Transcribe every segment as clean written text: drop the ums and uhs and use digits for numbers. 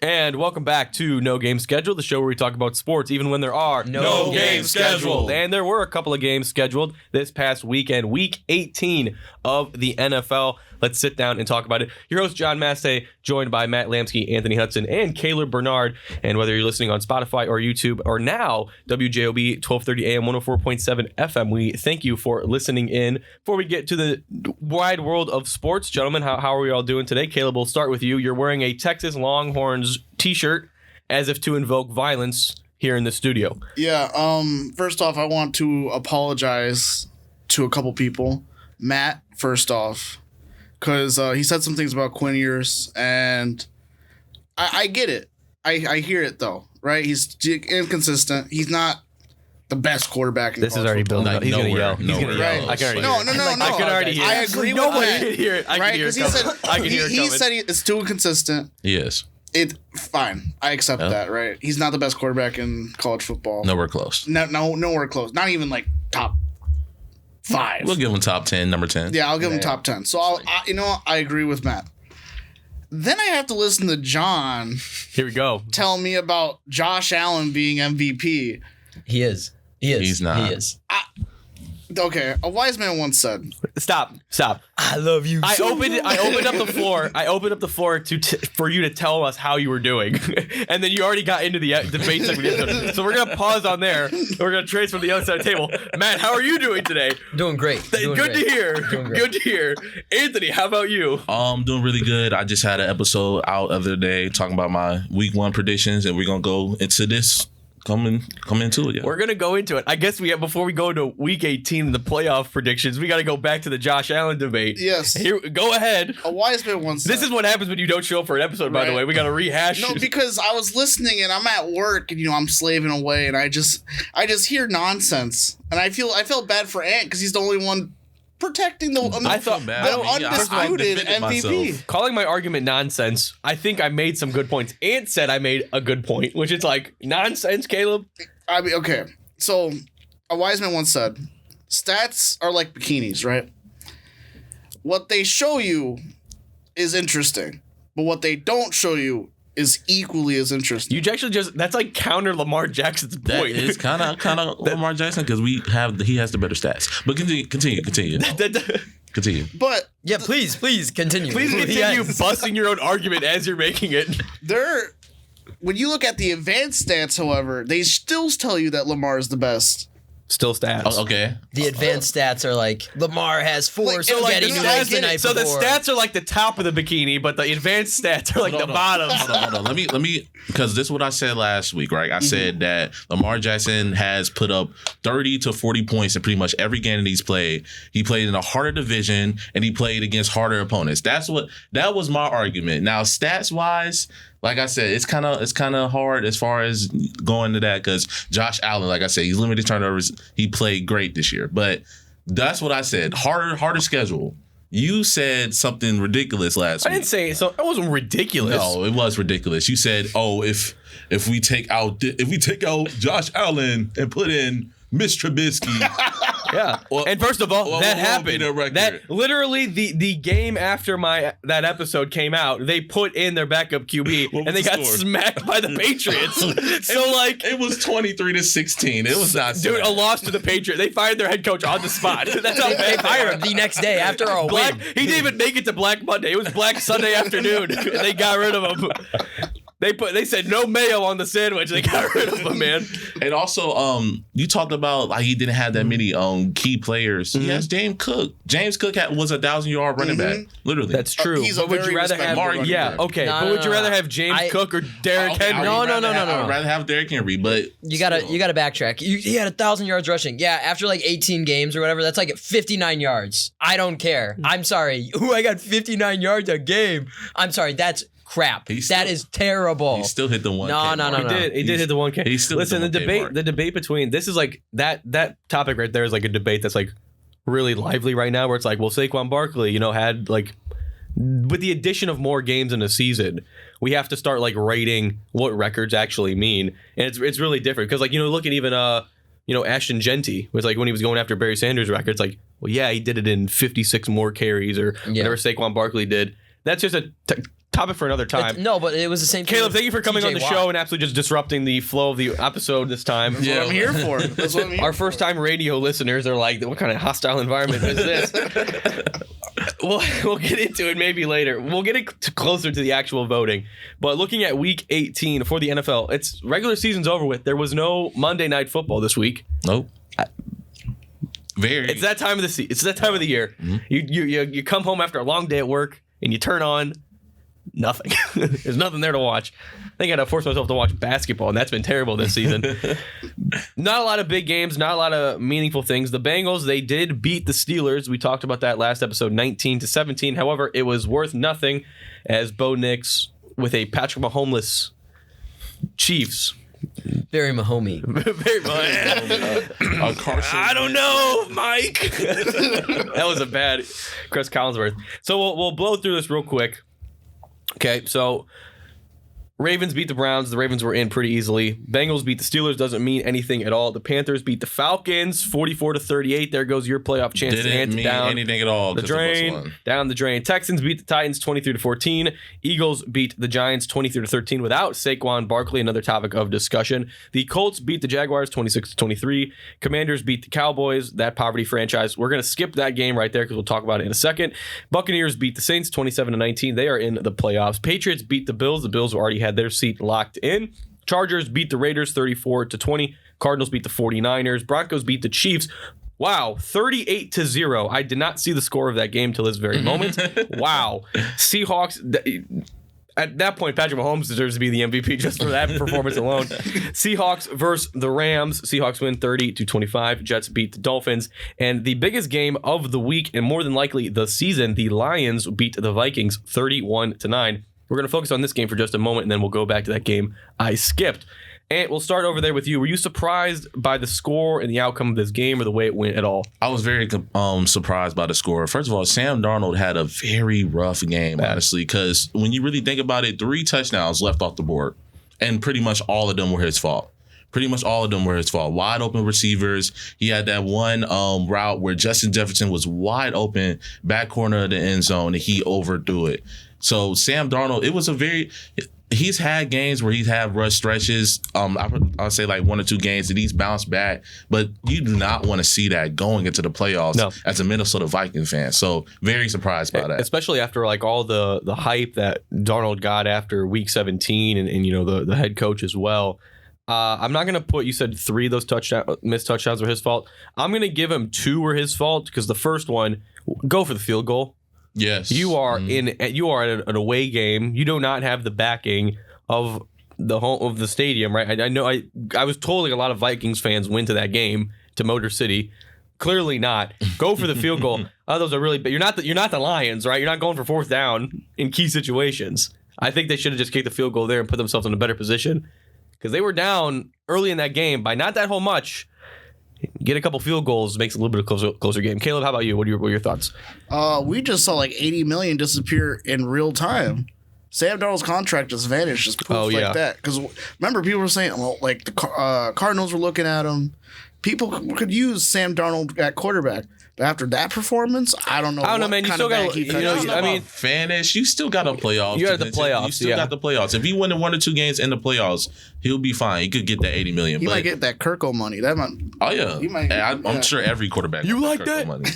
And welcome back to No Game Scheduled, the show where we talk about sports even when there are no games scheduled. And there were a couple of games scheduled this past weekend, week 18 of the NFL. Let's sit down and talk about it. Your host, John Massey, joined by Matt Lamsky, Anthony Hudson, and Caleb Bernard. And whether you're listening on Spotify or YouTube or now WJOB 1230 AM 104.7 FM, we thank you for listening in. Before we get to the wide world of sports, gentlemen, how are we all doing today? Caleb, we'll start with you. You're wearing a Texas Longhorns t-shirt as if to invoke violence here in the studio. Yeah, first off, I want to apologize to a couple people. Matt, first off, because he said some things about Quinn Ewers, and I get it. I hear it, though, right? He's inconsistent. He's not the best quarterback in This is already building up. He's going to yell. He's going to yell. Right. I can already No. hear it. I can already hear it. I agree with I that. can hear it. I can hear it coming. He said it's too inconsistent. Yes. Fine. I accept that, right? He's not the best quarterback in college football. Nowhere close. Nowhere close. Not even like top 5. We'll give him top 10, number 10. Yeah, I'll give him top 10. So I agree with Matt. Then I have to listen to John. Here we go. Tell me about Josh Allen being MVP. He is. He's not. He is. Okay, a wise man once said, Stop. I love you. I opened up the floor. I opened up the floor for you to tell us how you were doing, and then you already got into the debate segment. So we're gonna pause on there. We're gonna trace from the other side of the table. Matt, how are you doing today? Doing great. Good to hear. Good to hear. Anthony, how about you? I'm doing really good. I just had an episode out the other day talking about my week 1 predictions, and we're gonna go into this. Come into it. Yeah. We're gonna go into it. I guess before we go into week 18 and the playoff predictions, we got to go back to the Josh Allen debate. Yes. Here, go ahead. A wise man once said. This is what happens when you don't show up for an episode. By the way, we got to rehash. No, because I was listening and I'm at work and I'm slaving away and I just hear nonsense and I felt bad for Ant because he's the only one protecting the undisputed MVP. Calling my argument nonsense, I think I made some good points. Ant said I made a good point, which is like nonsense, Caleb. I mean, okay. So a wise man once said, stats are like bikinis, right? What they show you is interesting, but what they don't show you is equally as interesting. You actually that's like counter Lamar Jackson's point. That is kind of Lamar Jackson because he has the better stats. But continue. Continue. But yeah, please continue. Please continue busting your own argument as you're making it. When you look at the advanced stats, however, they still tell you that Lamar is the best. Still stats. Oh, okay. The advanced stats are like Lamar has 4 spaghetti noodles the night so before. the stats are like the top of the bikini, but the advanced stats are like the bottom. Hold on. Let me, because this is what I said last week, right? I said that Lamar Jackson has put up 30 to 40 points in pretty much every game that he's played. He played in a harder division and he played against harder opponents. That was my argument. Now, stats wise, like I said, it's kind of hard as far as going to that because Josh Allen, like I said, he's limited turnovers. He played great this year, but that's what I said. Harder schedule. You said something ridiculous last week. I didn't say it, so it wasn't ridiculous. No, it was ridiculous. You said, "Oh, if we take out Josh Allen and put in Mitch Trubisky." Yeah. And first of all, that happened. That literally the game after that episode came out, they put in their backup QB and they got smacked by the Patriots. It was 23-16. It was not a loss to the Patriots. They fired their head coach on the spot. That's how they fired him the next day after a win. He didn't even make it to Black Monday. It was Black Sunday afternoon. And they got rid of him. They said no mayo on the sandwich. They got rid of him, man. And also, you talked about like he didn't have that many key players. He has James Cook. James Cook was 1,000-yard running back. Literally, that's true. But would you rather have would you rather have James Cook or Derrick Henry? No. I'd rather have Derrick Henry, but you gotta backtrack. He had 1,000 yards rushing. Yeah, after like 18 games or whatever, that's like 59 yards. I don't care. I'm sorry. I got 59 yards a game. I'm sorry. That's crap. That is terrible. He still hit the 1K. No. He did hit the 1K. He still Listen, the debate between this is like that topic right there is like a debate that's like really lively right now where it's like, well, Saquon Barkley, had like with the addition of more games in a season, we have to start like rating what records actually mean. And it's really different because like, look at even Ashton Genty was like when he was going after Barry Sanders records, like, well, yeah, he did it in 56 more carries or whatever Saquon Barkley did. That's just a topic for another time. But it was the same thing. Caleb, thank you for coming TJ on the Watt. show and absolutely just disrupting the flow of the episode this time. That's what I'm here for. That's what I'm here Our for. first-time radio listeners are like, what kind of hostile environment is this? We'll get into it maybe later. We'll get it closer to the actual voting. But looking at Week 18 for the NFL, it's regular season's over with. There was no Monday Night Football this week. Nope. It's that time of the It's that time of the year. Mm-hmm. You come home after a long day at work and you turn on nothing. There's nothing there to watch. I think I had to force myself to watch basketball, and that's been terrible this season. Not a lot of big games, not a lot of meaningful things. The Bengals, they did beat the Steelers. We talked about that last episode, 19-17. However, it was worth nothing as Bo Nix with a Patrick Mahomes Chiefs. Very Mahomey. Very much. Carson I don't know, Mike. That was a bad Chris Collinsworth. So we'll blow through this real quick. Okay, so Ravens beat the Browns. The Ravens were in pretty easily. Bengals beat the Steelers. Doesn't mean anything at all. The Panthers beat the Falcons 44-38. There goes your playoff chance. Didn't mean down anything at all. the 'cause the Bucs drain. won. Down the drain. Texans beat the Titans 23-14. Eagles beat the Giants 23-13 without Saquon Barkley, another topic of discussion. The Colts beat the Jaguars 26-23. Commanders beat the Cowboys, that poverty franchise. We're going to skip that game right there because we'll talk about it in a second. Buccaneers beat the Saints 27-19. They are in the playoffs. Patriots beat the Bills. The Bills already had their seat locked in. Chargers beat the Raiders 34-20. Cardinals beat the 49ers. Broncos beat the Chiefs. Wow, 38-0. I did not see the score of that game till this very moment. Wow. Seahawks, at that point, Patrick Mahomes deserves to be the MVP just for that performance alone. Seahawks versus the Rams. Seahawks win 30-25. Jets beat the Dolphins. And the biggest game of the week, and more than likely the season, the Lions beat the Vikings 31-9. We're going to focus on this game for just a moment, and then we'll go back to that game I skipped. And we'll start over there with you. Were you surprised by the score and the outcome of this game or the way it went at all? I was very surprised by the score. First of all, Sam Darnold had a very rough game, honestly, because when you really think about it, 3 touchdowns left off the board, and pretty much all of them were his fault. Wide open receivers. He had that one route where Justin Jefferson was wide open, back corner of the end zone, and he overthrew it. So Sam Darnold, he's had games where he's had rush stretches. I'll say like 1 or 2 games that he's bounced back, but you do not want to see that going into the playoffs as a Minnesota Viking fan. So very surprised by that. Especially after like all the hype that Darnold got after week 17 and you know, the head coach as well. I'm not going to put, you said 3 of those missed touchdowns were his fault. I'm going to give him 2 were his fault because the first one, go for the field goal. Yes. You are at an away game. You do not have the backing of the home of the stadium, right? I know I was told like a lot of Vikings fans went to that game to Motor City. Clearly not. Go for the field goal. Those are really big. You're not the Lions, right? You're not going for 4th down in key situations. I think they should have just kicked the field goal there and put themselves in a better position because they were down early in that game by not that whole much. Get a couple field goals makes it a little bit of closer game. Caleb, how about you? What are your thoughts? We just saw like $80 million disappear in real time. Sam Darnold's contract just vanished, just poof like that. Because remember, people were saying, well, like the Cardinals were looking at him. People could use Sam Darnold at quarterback. But after that performance, I don't know, man. You still got, vanish. You still got a playoffs. You got the playoffs. You still got the playoffs. If he win 1 or 2 games in the playoffs, he'll be fine. He could get that $80 million. He might get that Kirko money. That might. Oh yeah. I'm sure every quarterback. You like Kirko that? Money.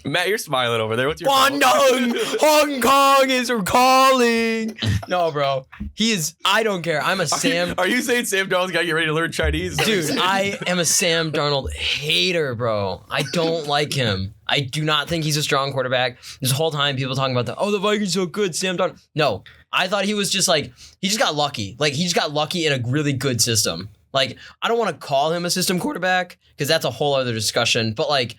Matt, you're smiling over there. What's your Hong Kong is calling. No, bro. He is. I don't care. I'm a Sam. Are you saying Sam Darnold's got to get ready to learn Chinese? Dude, I am a Sam Darnold hater, bro. I don't like him. I do not think he's a strong quarterback. This whole time, people talking about the Vikings so good, Sam Darnold. No, I thought he was just like, he just got lucky. Like, he just got lucky in a really good system. Like, I don't want to call him a system quarterback because that's a whole other discussion. But, like,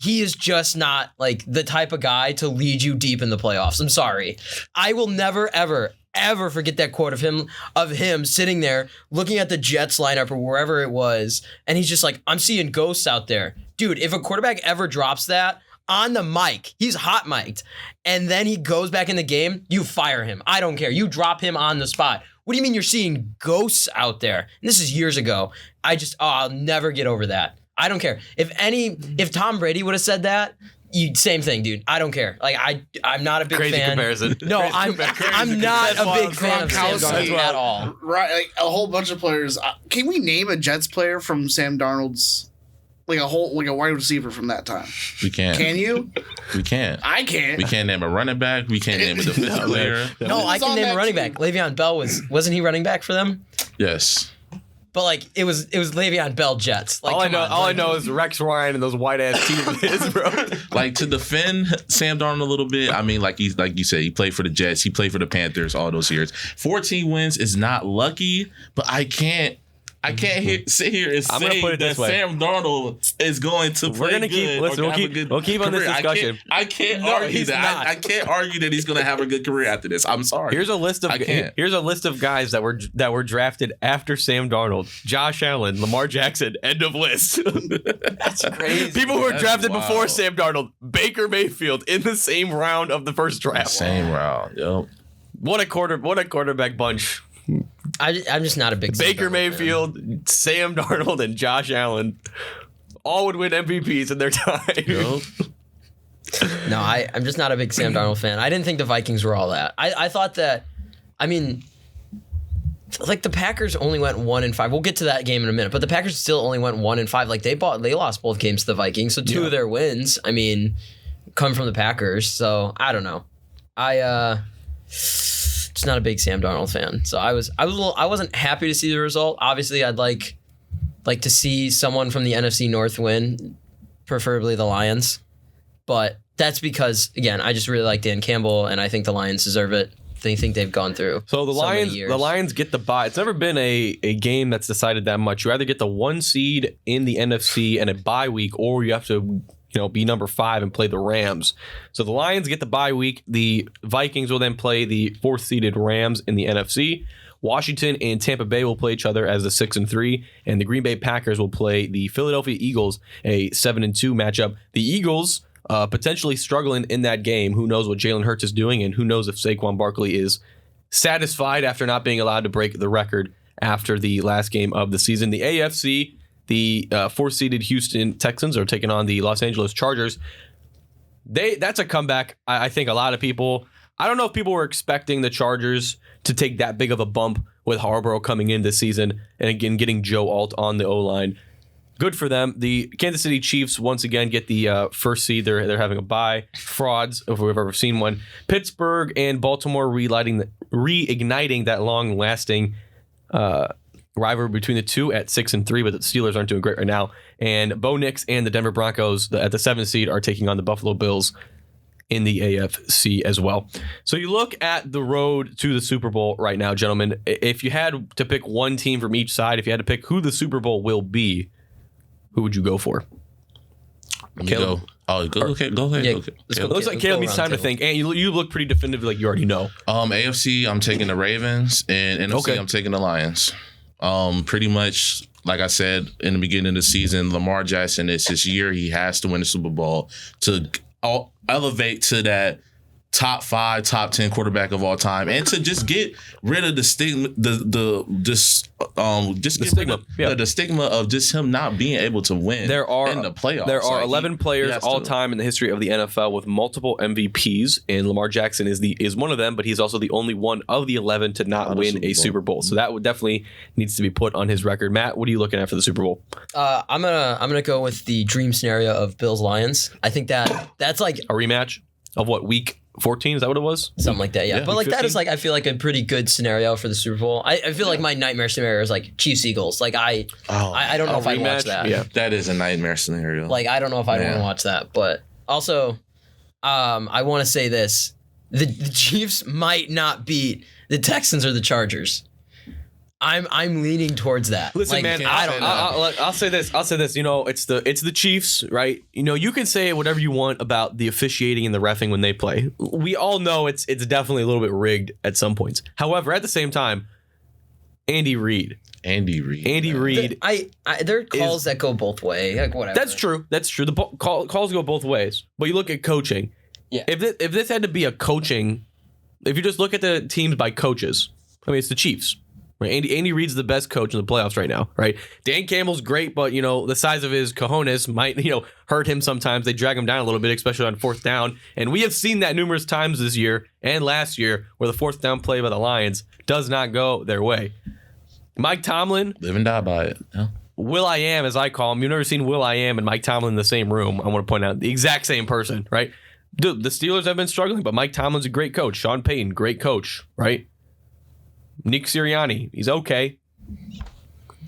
he is just not, like, the type of guy to lead you deep in the playoffs. I'm sorry. I will never, ever forget that quote of him sitting there looking at the Jets lineup or wherever it was, and he's just like, I'm seeing ghosts out there. Dude, if a quarterback ever drops that on the mic, he's hot mic'd, and then he goes back in the game, you fire him. I don't care. You drop him on the spot. What do you mean you're seeing ghosts out there? And this is years ago. I'll never get over that. I don't care. If Tom Brady would have said that, Same thing, dude. I don't care. Like I'm not a big Crazy fan. comparison. No, I'm not a big fan of Sam Gronkowski. Darnold at all. Right, like a whole bunch of players. Can we name a Jets player from Sam Darnold's, like a wide receiver from that time? We can't. Can you? We can't. I can't. We can't name a running back. We can't name a defensive player. No, I can name a running back. Le'Veon Bell wasn't he running back for them? Yes. But like it was Le'Veon Bell Jets. Like, all I know is Rex Ryan and those white ass teams of his, bro. Like, to defend Sam Darnold a little bit, I mean, like you said, he played for the Jets, he played for the Panthers all those years. 14 wins is not lucky, but I can't sit here and say put it that this way. Sam Darnold is going to play We're gonna good. we'll keep on this discussion. I can't No, argue he's that. not. I can't argue that he's going to have a good career after this. I'm sorry. Here's a list of guys that were drafted after Sam Darnold: Josh Allen, Lamar Jackson. End of list. That's crazy. People who were That's drafted wild. before Sam Darnold: Baker Mayfield in the same round of the first draft. Same round. Yep. What a quarterback bunch. I'm just not a big Baker Sam Darnold fan. Mayfield, Sam Darnold, and Josh Allen all would win MVPs in their time. Yep. No, I'm just not a big Sam Darnold fan. I didn't think the Vikings were all that. I thought that, I mean, like the Packers only went 1-5. We'll get to that game in a minute, but the Packers still only went 1-5. Like they lost both games to the Vikings, so two of their wins, I mean, come from the Packers. So I don't know. Just not a big Sam Darnold fan. So I wasn't happy to see the result. Obviously, I'd like to see someone from the NFC North win, preferably the Lions. But that's because, again, I just really like Dan Campbell, and I think the Lions deserve it. They think they've gone through. So the Lions get the bye. It's never been a game that's decided that much. You either get the 1 seed in the NFC and a bye week, or you have to be number 5 and play the Rams. So the Lions get the bye week. The Vikings will then play the 4th seeded Rams in the NFC. Washington and Tampa Bay will play each other as the 6-3, and the Green Bay Packers will play the Philadelphia Eagles, a 7-2 matchup. The Eagles potentially struggling in that game. Who knows what Jalen Hurts is doing, and who knows if Saquon Barkley is satisfied after not being allowed to break the record after the last game of the season. The AFC, the 4th-seeded Houston Texans are taking on the Los Angeles Chargers. That's a comeback. I think a lot of people, I don't know if people were expecting the Chargers to take that big of a bump with Harborough coming in this season and again getting Joe Alt on the O-line. Good for them. The Kansas City Chiefs once again get the first seed. They're having a bye. Frauds, if we've ever seen one. Pittsburgh and Baltimore reigniting that long-lasting rivalry between the two at 6-3, but the Steelers aren't doing great right now. And Bo Nix and the Denver Broncos at the 7th seed are taking on the Buffalo Bills in the AFC as well. So you look at the road to the Super Bowl right now, gentlemen. If you had to pick one team from each side, if you had to pick who the Super Bowl will be, who would you go for? Caleb? Okay, go ahead. Yeah, Okay. let's It go. looks like Let's Caleb go needs around time to table. think. And you look pretty definitive, like you already know. AFC, I'm taking the Ravens, and NFC, Okay. I'm taking the Lions. Pretty much, like I said in the beginning of the season, Lamar Jackson, it's his year. He has to win the Super Bowl to elevate to that top 5, top 10 quarterback of all time, and to just get rid of the stigma, the stigma of just him not being able to win in the playoffs. There are Like, 11 players all time in the history of the NFL with multiple MVPs, and Lamar Jackson is one of them, but he's also the only one of the 11 to not win a Super Bowl. So that would definitely needs to be put on his record. Matt, what are you looking at for the Super Bowl? I'm gonna go with the dream scenario of Bills Lions. I think that's like A rematch of what, week 14? Is that what it was? something like that, yeah. Yeah, But like that 15. is like I feel like a pretty good scenario for the Super Bowl. I feel like my nightmare scenario is like Chiefs Eagles. Like I don't know if I'd watch that. Yeah. that is a nightmare scenario. Like I don't know if I'd want Yeah. to watch that. But also, I want to say this: the Chiefs might not beat the Texans or the Chargers. I'm leaning towards that. Listen, Like, man, I don't know. I'll say this. It's the Chiefs, right? You can say whatever you want about the officiating and the reffing when they play. We all know it's definitely a little bit rigged at some points. However, at the same time, Andy Reid. There are calls that go both ways. Like whatever. That's true. The calls go both ways. But you look at coaching. Yeah. If this had to be a coaching, if you just look at the teams by coaches, I mean, it's the Chiefs. Right? Andy Reid's the best coach in the playoffs right now, right? Dan Campbell's great, but the size of his cojones might hurt him sometimes. They drag him down a little bit, especially on fourth down. And we have seen that numerous times this year and last year, where the fourth down play by the Lions does not go their way. Mike Tomlin, Live and die by it. Yeah. Will.I.am, as I call him. You've never seen Will.I.am and Mike Tomlin in the same room. I want to point out the exact same person, right? Dude, the Steelers have been struggling, but Mike Tomlin's a great coach. Sean Payton, great coach, right? Nick Sirianni, he's okay.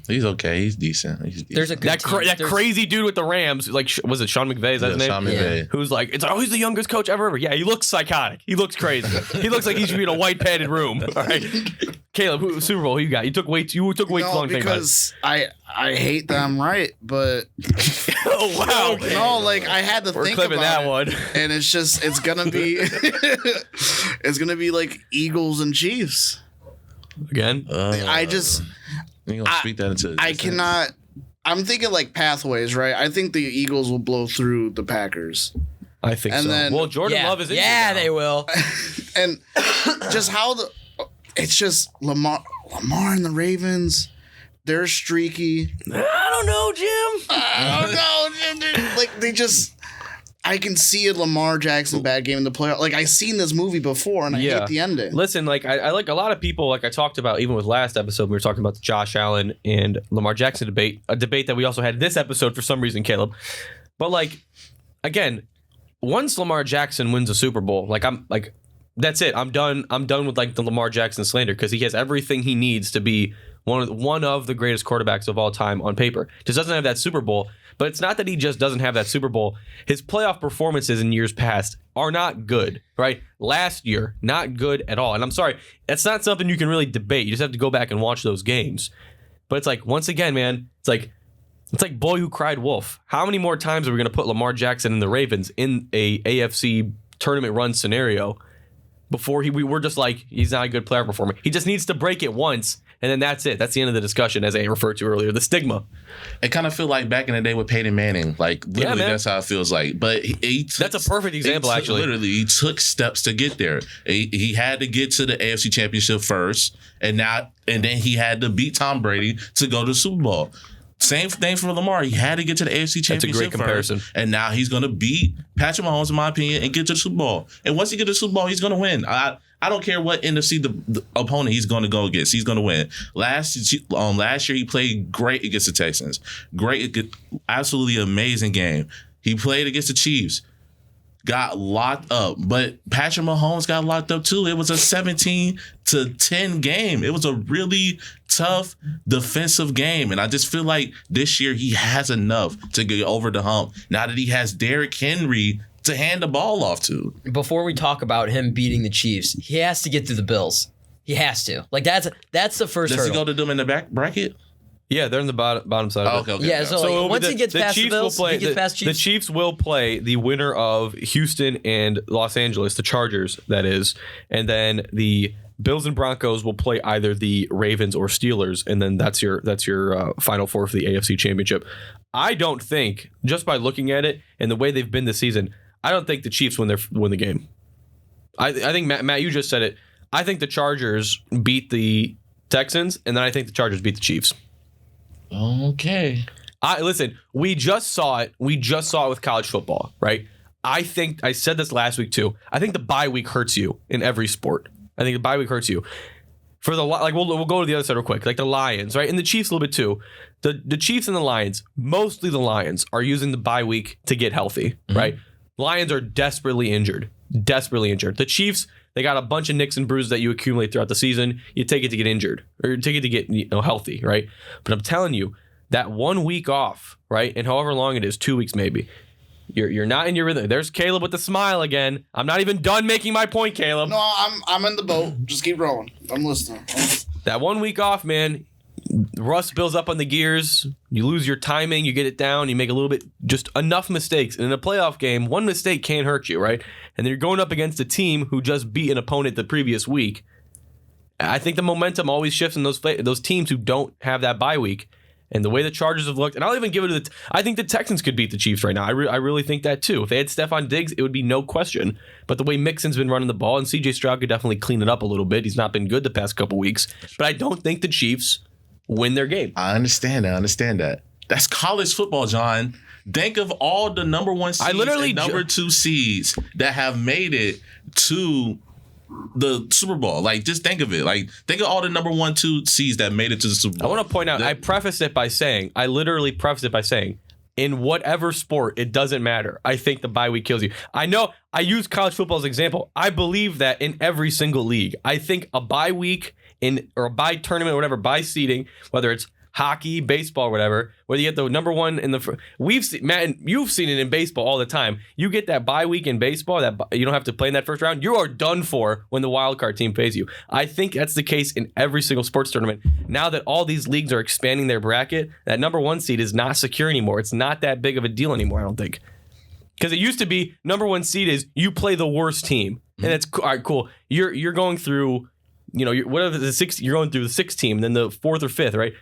He's okay. He's decent. There's a good That crazy dude with the Rams, like, was it Sean McVay? Is that his name? Sean McVay. Who's like, he's the youngest coach ever. Yeah, he looks psychotic. He looks crazy. He looks like he should be in a white padded room. All right, Caleb, Super Bowl, who you got? You took way too long to think about it. Because I hate that I'm right, but oh wow, no, like I had to we're think clipping about that it, one. and it's gonna be like Eagles and Chiefs. Again, I just you gonna speak that into? I cannot. I'm thinking like pathways, right? I think the Eagles will blow through the Packers, I think and so. then- Well, Jordan Love is injured now. they will. and just how it's just Lamar and the Ravens. They're streaky. I don't know, Jim. I don't know. Like they just. I can see a Lamar Jackson bad game in the playoff. Like I've seen this movie before, and I hate the ending. Listen, like I like a lot of people, like I talked about even with last episode, we were talking about the Josh Allen and Lamar Jackson debate, a debate that we also had this episode for some reason, Caleb. But like, again, once Lamar Jackson wins a Super Bowl, that's it. I'm done. I'm done with like the Lamar Jackson slander because he has everything he needs to be one of the greatest quarterbacks of all time on paper. Just doesn't have that Super Bowl. But it's not that he just doesn't have that Super Bowl. His playoff performances in years past are not good, right? Last year, not good at all. And I'm sorry, that's not something you can really debate. You just have to go back and watch those games. But it's like, once again, man, it's like boy who cried wolf. How many more times are we going to put Lamar Jackson and the Ravens in a AFC tournament run scenario before we're just like, he's not a good player performer. He just needs to break it once, and then that's it. That's the end of the discussion, as I referred to earlier, the stigma. It kind of feel like back in the day with Peyton Manning. Like, literally, that's how it feels like. But that's a perfect example, actually. Literally, he took steps to get there. He had to get to the AFC Championship first, and then he had to beat Tom Brady to go to the Super Bowl. Same thing for Lamar. He had to get to the AFC Championship. That's a great comparison. First, and now he's going to beat Patrick Mahomes, in my opinion, and get to the Super Bowl. And once he gets to the Super Bowl, he's going to win. I don't care what NFC the opponent he's going to go against. He's going to win. Last year, he played great against the Texans. Great, absolutely amazing game. He played against the Chiefs. Got locked up, but Patrick Mahomes got locked up too. It was a 17-10 game. It was a really tough defensive game, and I just feel like this year he has enough to get over the hump. Now that he has Derrick Henry to hand the ball off to. Before we talk about him beating the Chiefs, he has to get through the Bills. He has to. Like that's the first Does hurdle. he go to them in the back bracket? Yeah, they're in the bottom side of it. Okay. Yeah, so like, once he gets past the Bills, he gets past Chiefs. The Chiefs will play the winner of Houston and Los Angeles, the Chargers, that is. And then the Bills and Broncos will play either the Ravens or Steelers, and then that's your final four for the AFC Championship. I don't think, just by looking at it and the way they've been this season, I don't think the Chiefs win the game. I think, Matt, you just said it. I think the Chargers beat the Texans, and then I think the Chargers beat the Chiefs. Okay. Listen, we just saw it. We just saw it with college football, right? I think I said this last week too. I think the bye week hurts you in every sport. I think the bye week hurts you. For the we'll go to the other side real quick. Like the Lions, right? And the Chiefs a little bit too. The Chiefs and the Lions, mostly the Lions, are using the bye week to get healthy, right? Lions are desperately injured. The Chiefs, they got a bunch of nicks and bruises that you accumulate throughout the season. You take it to get injured or take it to get healthy, right? But I'm telling you, that 1 week off, right, and however long it is, 2 weeks maybe, you're not in your rhythm. There's Caleb with the smile again. I'm not even done making my point, Caleb. No, I'm in the boat. Just keep rolling. I'm listening. That 1 week off, man, rust builds up on the gears. You lose your timing. You get it down. You make a little bit, just enough mistakes. And in a playoff game, one mistake can hurt you, right? And then you're going up against a team who just beat an opponent the previous week. I think the momentum always shifts in those teams who don't have that bye week. And the way the Chargers have looked, and I'll even give it to I think the Texans could beat the Chiefs right now. I really think that too. If they had Stephon Diggs, it would be no question. But the way Mixon's been running the ball, and CJ Stroud could definitely clean it up a little bit. He's not been good the past couple weeks. But I don't think the Chiefs win their game. I understand that. That's college football, John. Think of all the number 1 seeds and number 2 seeds that have made it to the Super Bowl. Like, just think of it. Like, think of all the number 1, 2 seeds that made it to the Super Bowl. I want to point out, I literally prefaced it by saying, in whatever sport, it doesn't matter. I think the bye week kills you. I know I use college football as an example. I believe that in every single league. I think a bye week or a bye tournament or whatever, bye seeding, whether it's hockey, baseball, whatever, whether you get the number 1 in the we've seen, Matt, and you've seen it in baseball all the time. You get that bye week in baseball that you don't have to play in that first round. You are done for when the wild card team plays you. I think that's the case in every single sports tournament. Now that all these leagues are expanding their bracket, that number 1 seed is not secure anymore. It's not that big of a deal anymore, I don't think. Because it used to be number 1 seed is you play the worst team, and it's all right, cool. You're going through, you're going through the 6th team, then the 4th or 5th, right?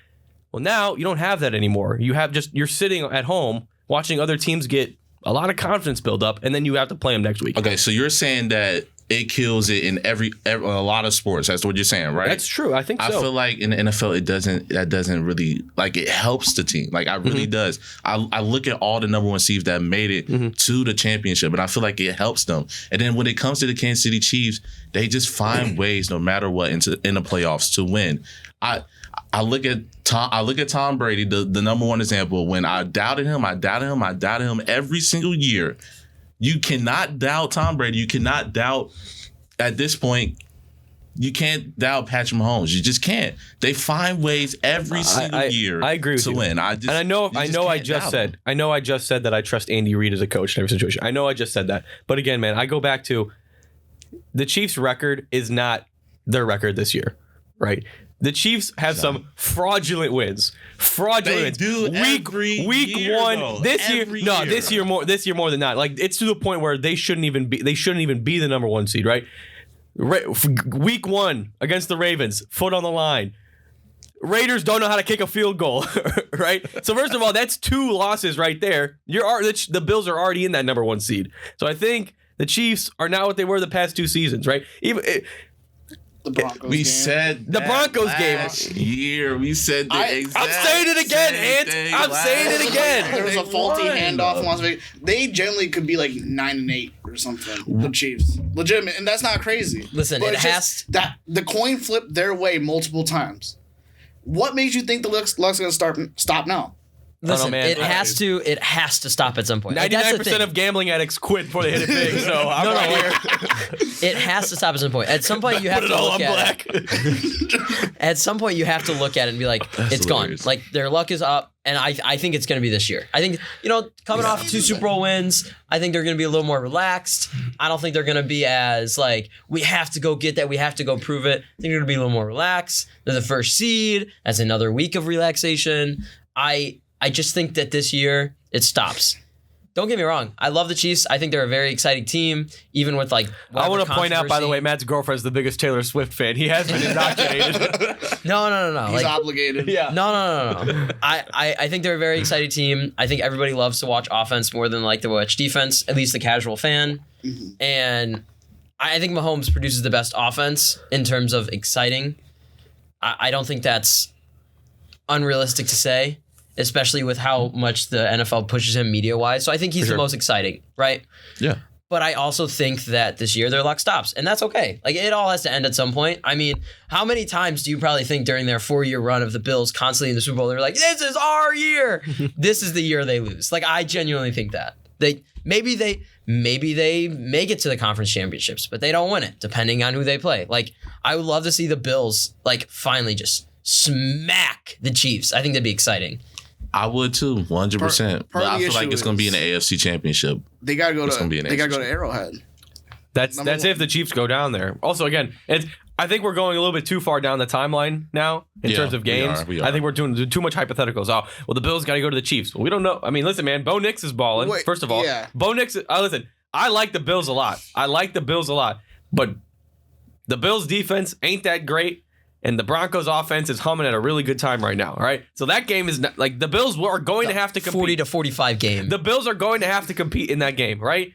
Well, now you don't have that anymore. You're sitting at home watching other teams get a lot of confidence build up, and then you have to play them next week. Okay, so you're saying that it kills it in every a lot of sports. That's what you're saying, right? That's true. I think so. I feel like in the NFL, that doesn't really, like, it helps the team. Like, it really does. I look at all the number 1 seeds that made it to the championship, and I feel like it helps them. And then when it comes to the Kansas City Chiefs, they just find ways, no matter what, in the playoffs to win. I look at Tom Brady, the number 1 example. When I doubted him every single year. You cannot doubt Tom Brady. You cannot doubt, at this point, you can't doubt Patrick Mahomes. You just can't. They find ways every single year I agree with to you. win. I just said that I trust Andy Reid as a coach in every situation. I know I just said that. But again, man, I go back to the Chiefs' record is not their record this year, right? The Chiefs have some fraudulent wins. Fraudulent do wins. Week year, 1 though. this year. Every No, year. this year more than not. Like, it's to the point where they shouldn't even be the number 1 seed, right? Week 1 against the Ravens, foot on the line. Raiders don't know how to kick a field goal, right? So first of all, that's 2 losses right there. The Bills are already in that number 1 seed. So I think the Chiefs are not what they were the past 2 seasons, right? The Broncos We game. said The that Broncos game. last year. We said the exact I'm saying it again, same Ant. thing I'm saying it last again. year. There was a They faulty won, handoff in though. Las Vegas. They generally could be like 9-8 or something. The Chiefs, legitimate, and that's not crazy. Listen, But it it's has just that the coin flipped their way multiple times. What makes you think the luck's going to stop now? Listen, man. it has to stop at some point. Like, that's the 99% thing. of gambling addicts quit before they hit it big. So I'm No, right here. It has to stop at some point. At some point, you have Put to it all look on at black. it. At some point, you have to look at it and be like, it's hilarious. gone. Like, their luck is up, and I think it's going to be this year. I think, coming off 2 Super Bowl wins, I think they're going to be a little more relaxed. I don't think they're going to be as, like, we have to go get that, we have to go prove it. I think they're going to be a little more relaxed. They're the first seed. That's another week of relaxation. I just think that this year it stops. Don't get me wrong. I love the Chiefs. I think they're a very exciting team, even with like. I want to point out, by the controversy. way, Matt's girlfriend is the biggest Taylor Swift fan. He has been indoctrinated. No. He's Like, obligated. Yeah. No. I think they're a very exciting team. I think everybody loves to watch offense more than like to watch defense, at least the casual fan. And I think Mahomes produces the best offense in terms of exciting. I don't think that's unrealistic to say, especially with how much the NFL pushes him media-wise. So I think he's the most exciting, right? Yeah. But I also think that this year their luck stops, and that's okay. Like, it all has to end at some point. I mean, how many times do you probably think during their 4-year run of the Bills constantly in the Super Bowl, they're like, this is our year. This is the year they lose. Like, I genuinely think that. Maybe they make it to the conference championships, but they don't win it, depending on who they play. Like, I would love to see the Bills, like, finally just smack the Chiefs. I think that'd be exciting. I would too, 100%. Part But of I the feel like issue it's going to be in the is- AFC Championship. They gotta go It's gonna be an to. They gotta go AFC. to Arrowhead. That's Number one. if the Chiefs go down there. Also, again, I think we're going a little bit too far down the timeline now in Yeah, terms of we games. are, we I are. think we're doing too much hypotheticals. Oh, well, the Bills got to go to the Chiefs. Well, we don't know. I mean, listen, man, Bo Nix is balling. Wait, First of all, yeah. Bo Nix. Listen, I like the Bills a lot. But the Bills' defense ain't that great. And the Broncos offense is humming at a really good time right now, all right? So that game is not, like the Bills are going to have to compete. 40 to 45 game. The Bills are going to have to compete in that game, right?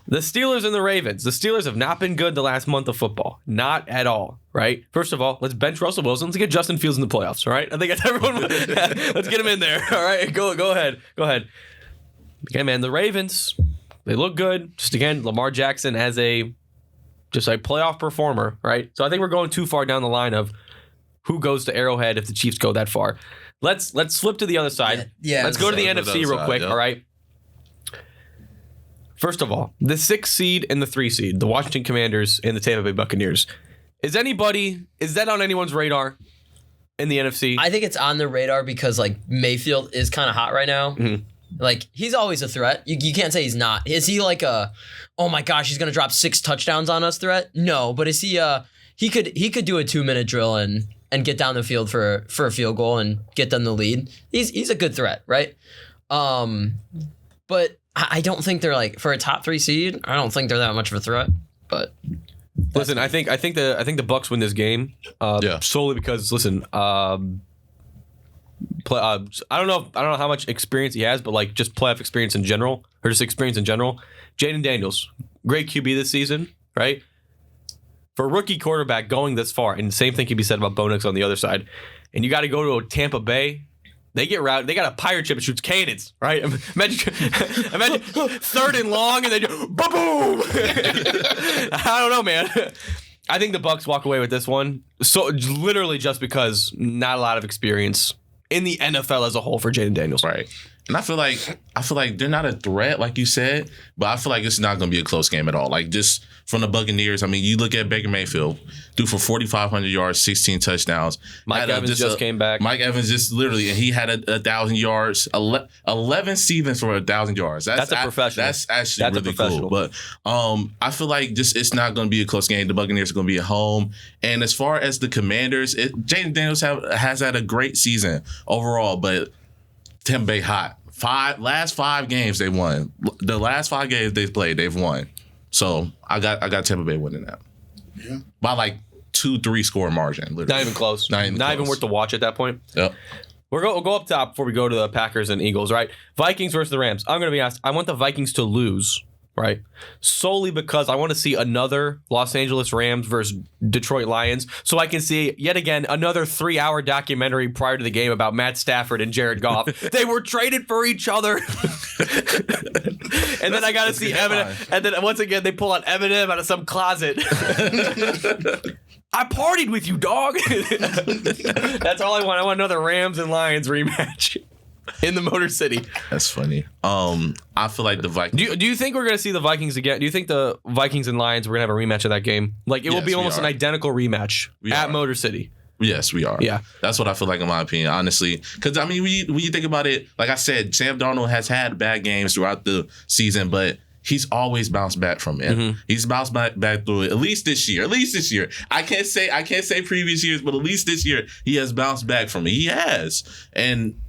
The Steelers and the Ravens. The Steelers have not been good the last month of football. Not at all, right? First of all, let's bench Russell Wilson. Let's get Justin Fields in the playoffs, all right? I think that's everyone. Let's get him in there, all right? Go ahead. Okay, man, the Ravens, they look good. Just again, Lamar Jackson as a playoff performer, right? So I think we're going too far down the line of who goes to Arrowhead if the Chiefs go that far. Let's flip to the other side. Yeah, let's go to the NFC real quick, all right? First of all, the 6 seed and the 3 seed, the Washington Commanders and the Tampa Bay Buccaneers. Is that on anyone's radar in the NFC? I think it's on the radar because like Mayfield is kind of hot right now. Mm-hmm. Like he's always a threat. You can't say he's not. Is he like a, oh my gosh, he's gonna drop 6 touchdowns on us threat? No, but is he he could do a 2-minute drill and get down the field for a field goal and get them the lead. He's a good threat, right? But I don't think they're like for a top 3 seed. I don't think they're that much of a threat. But listen, I think the Bucs win this game solely because I don't know how much experience he has, but like just playoff experience in general or just experience in general. Jaden Daniels, great QB this season, right? For a rookie quarterback going this far, and the same thing can be said about Bo Nix on the other side. And you got to go to Tampa Bay. They get routed. They got a pirate ship that shoots cannons, right? Imagine 3rd and long, and they do boom. I don't know, man. I think the Bucs walk away with this one. So literally just because not a lot of experience in the NFL as a whole for Jaden Daniels, right? And I feel like they're not a threat, like you said, but I feel like it's not going to be a close game at all. Like just from the Buccaneers, I mean, you look at Baker Mayfield, threw for 4,500 yards, 16 touchdowns. Mike Evans just came back. Mike Evans just literally, and he had 1,000 yards, 11 seasons for 1,000 yards. That's a professional. That's actually really cool. But I feel like just it's not going to be a close game. The Buccaneers are going to be at home. And as far as the Commanders, Jaden Daniels has had a great season overall, but Tampa Bay hot. Last 5 games they won. The last 5 games they've played, they've won. So I got Tampa Bay winning that. Yeah. By like 2-3 score margin. Literally. Not even close. Not even worth to watch at that point. Yep. We'll go up top before we go to the Packers and Eagles, right? Vikings versus the Rams. I'm going to be honest. I want the Vikings to lose, right? Solely because I want to see another Los Angeles Rams versus Detroit Lions so I can see yet again another 3-hour documentary prior to the game about Matt Stafford and Jared Goff. They were traded for each other. And then I got to see Eminem. And then once again, they pull out Eminem out of some closet. I partied with you, dog. That's all I want. I want another Rams and Lions rematch in the Motor City. That's funny. I feel like the Vikings. Do you think we're going to see the Vikings again? Do you think the Vikings and Lions we're going to have a rematch of that game? Like it will be almost an identical rematch at Motor City. Yes, we are. Yeah. That's what I feel like in my opinion, honestly. Because, I mean, when you think about it, like I said, Sam Darnold has had bad games throughout the season, but he's always bounced back from it. Mm-hmm. He's bounced back through it. At least this year. I can't say previous years, but at least this year he has bounced back from it. He has. And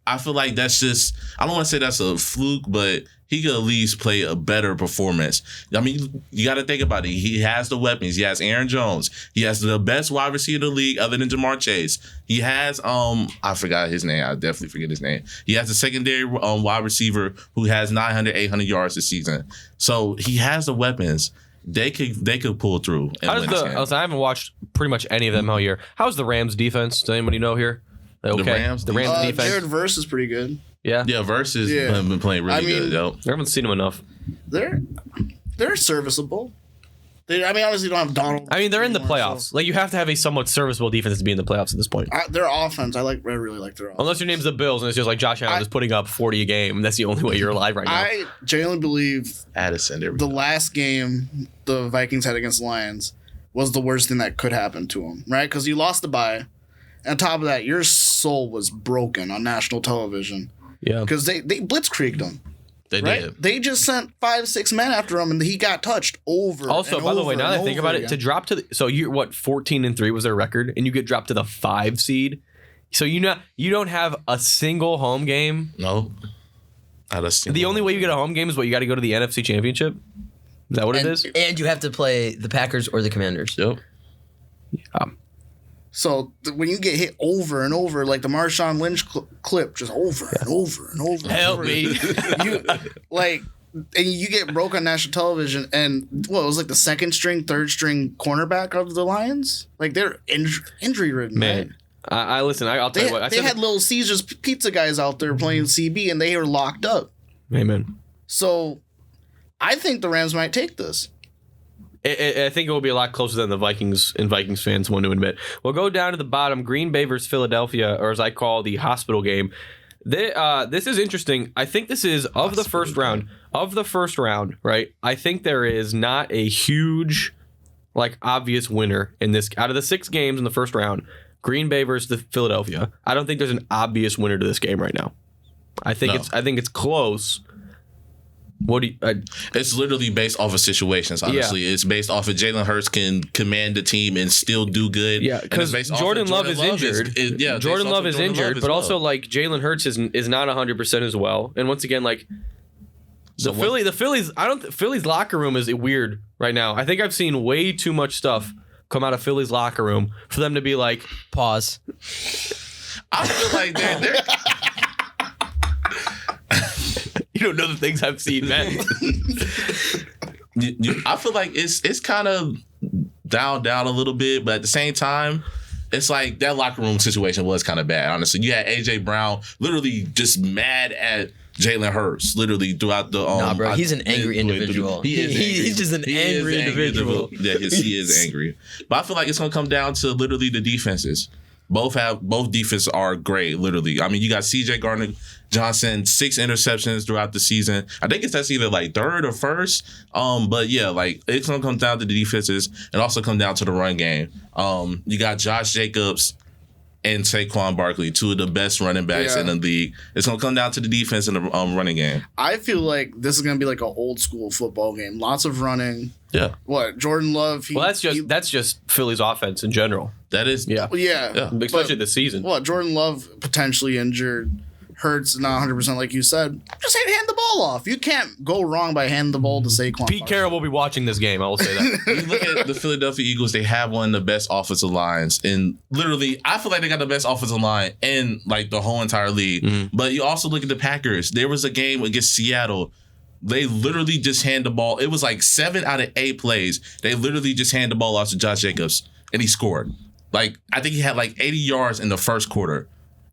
I feel like that's just, I don't want to say that's a fluke, but he could at least play a better performance. I mean, you got to think about it. He has the weapons. He has Aaron Jones. He has the best wide receiver in the league other than Jamar Chase. He has, I forgot his name. I definitely forget his name. He has a secondary wide receiver who has 900, 800 yards this season. So he has the weapons. They could pull through. And win this game. I haven't watched pretty much any of them all year. How's the Rams defense? Does anybody know here? Okay. The Rams defense. Jared Verse is pretty good. Yeah. Yeah, Versus have been playing really good. Yep. I haven't seen them enough. They're serviceable. They obviously don't have Donald. I mean, they're in the playoffs. So. Like, you have to have a somewhat serviceable defense to be in the playoffs at this point. Their offense, I really like their offense. Unless your name's the Bills and it's just like Josh Allen is putting up 40 a game. That's the only way you're alive right now. I genuinely believe Addison, the last game the Vikings had against the Lions was the worst thing that could happen to them, right? Because you lost the bye. And on top of that, your soul was broken on national television. Yeah. Because they blitzkrieged him. They did. They just sent 5-6 men after him, and he got touched over. Also, by the way, now that I think about it, to drop to you're 14-3 was their record, and you get dropped to the 5 seed. So you don't have a single home game. No. The only way you get a home game is you got to go to the NFC Championship. Is that what it is? And you have to play the Packers or the Commanders. Yep. Yeah. So when you get hit over and over, like the Marshawn Lynch clip, just over and over and over. Help me. You like, and you get broke on national television, and it was like the second string, third string cornerback of the Lions. Like they're injury ridden, Man. I listen. I'll tell you what. They had Little Caesars pizza guys out there playing CB, and they were locked up. Amen. So I think the Rams might take this. I think it will be a lot closer than the Vikings and Vikings fans want to admit. We'll go down to the bottom. Green Bay versus Philadelphia, or as I call the hospital game. This is interesting. I think this is of the first round. Of the first round, right? I think there is not a huge, like, obvious winner in this. Out of the 6 games in the first round, Green Bay versus the Philadelphia, I don't think there's an obvious winner to this game right now. I think it's close. What do you? It's literally based off of situations. Honestly, it's based off of Jalen Hurts can command the team and still do good. Yeah, because Jordan Love is injured. Jordan Love is injured, but also like Jalen Hurts is not 100% as well. And once again, like the Phillies, Phillies locker room is weird right now. I think I've seen way too much stuff come out of Philly's locker room for them to be like, pause. I feel like they're you don't know the things I've seen, man. I feel like it's kind of down a little bit, but at the same time, it's like that locker room situation was kind of bad. Honestly, you had AJ Brown literally just mad at Jalen Hurts literally throughout the. Nah, bro, he's an angry individual. He's just an angry individual. Yeah, he is angry. But I feel like it's gonna come down to literally the defenses. Both defenses are great, literally. I mean, you got CJ Gardner-Johnson, 6 interceptions throughout the season. I think that's either like third or first. But yeah, like it's gonna come down to the defenses and also come down to the run game. You got Josh Jacobs and Saquon Barkley, 2 of the best running backs in the league. It's gonna come down to the defense and the running game. I feel like this is gonna be like an old school football game. Lots of running. Yeah. What Jordan Love? That's just Philly's offense in general. That is. Yeah. Especially this season. What Jordan Love potentially injured. Hurts not 100% like you said. Just hand the ball off. You can't go wrong by handing the ball to Saquon. Pete Carroll will be watching this game. I will say that. You look at the Philadelphia Eagles, they have one of the best offensive lines. And literally, I feel like they got the best offensive line in like the whole entire league. Mm-hmm. But you also look at the Packers. There was a game against Seattle. They literally just hand the ball. It was like 7 out of 8 plays. They literally just hand the ball off to Josh Jacobs. And he scored. Like, I think he had like 80 yards in the first quarter.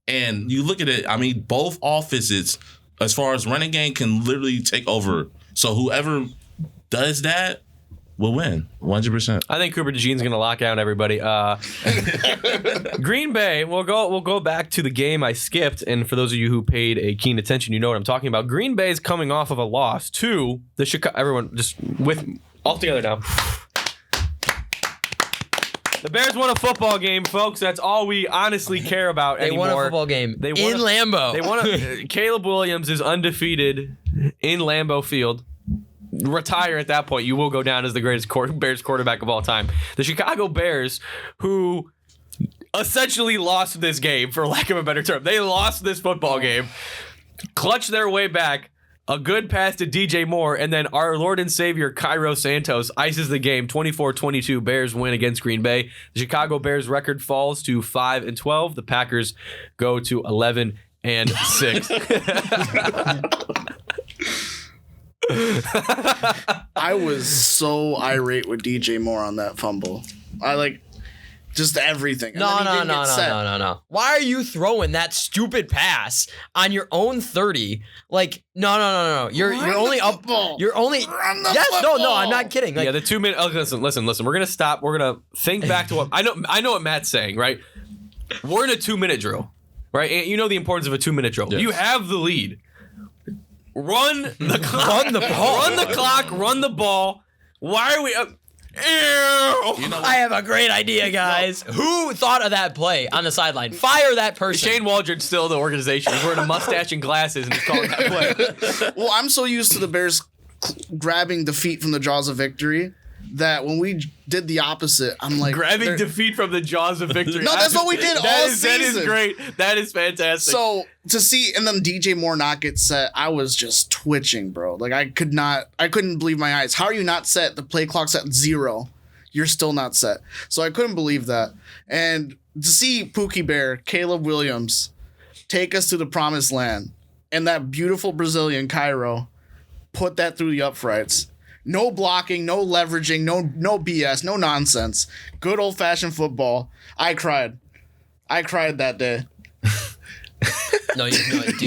And you look at it, I mean, both offenses, as far as running game, can literally take over. So whoever does that will win, 100%. I think Cooper DeJean's going to lock down everybody. Green Bay, we'll go back to the game I skipped. And for those of you who paid a keen attention, you know what I'm talking about. Green Bay is coming off of a loss to the Chicago. Everyone, just all together now. The Bears won a football game, folks. That's all we honestly care about anymore. They won a football game in Lambeau. They won. Caleb Williams is undefeated in Lambeau Field. Retire at that point. You will go down as the greatest Bears quarterback of all time. The Chicago Bears, who essentially lost this game, for lack of a better term. They lost this football game, clutched their way back. A good pass to DJ Moore, and then our Lord and Savior Cairo Santos ices the game. 24-22, Bears win against Green Bay. The Chicago Bears record falls to 5-12. The Packers go to 11-6. I was so irate with DJ Moore on that fumble. I like just everything. And No. Why are you throwing that stupid pass on your own 30? Like, no. You're only up. You're only. Yes, no. I'm not kidding. Like, yeah, the 2 minute. Oh, listen. We're gonna stop. We're gonna think back to what I know what Matt's saying. Right. We're in a 2-minute drill. Right. And you know the importance of a 2-minute drill. Yes. You have the lead. Run the clock. Run the ball. Run the clock. Run the ball. Why are we up? I have a great idea, guys. Who thought of that play on the sideline? Fire that person. Shane Waldron's still the organization. He's wearing a mustache and glasses and he's calling that play. Well, I'm so used to the Bears grabbing defeat from the jaws of victory that when we did the opposite, I'm like... Grabbing defeat from the jaws of victory. No, that's what we did all season. That is great. That is fantastic. So, to see, and then DJ Moore not get set, I was just twitching, bro. Like, I couldn't believe my eyes. How are you not set? The play clock's at 0. you're still not set. So I couldn't believe that. And to see Pookie Bear, Caleb Williams, take us to the promised land, and that beautiful Brazilian Cairo put that through the uprights. No blocking, no leveraging, no BS, no nonsense. Good old-fashioned football. I cried that day. No, dude.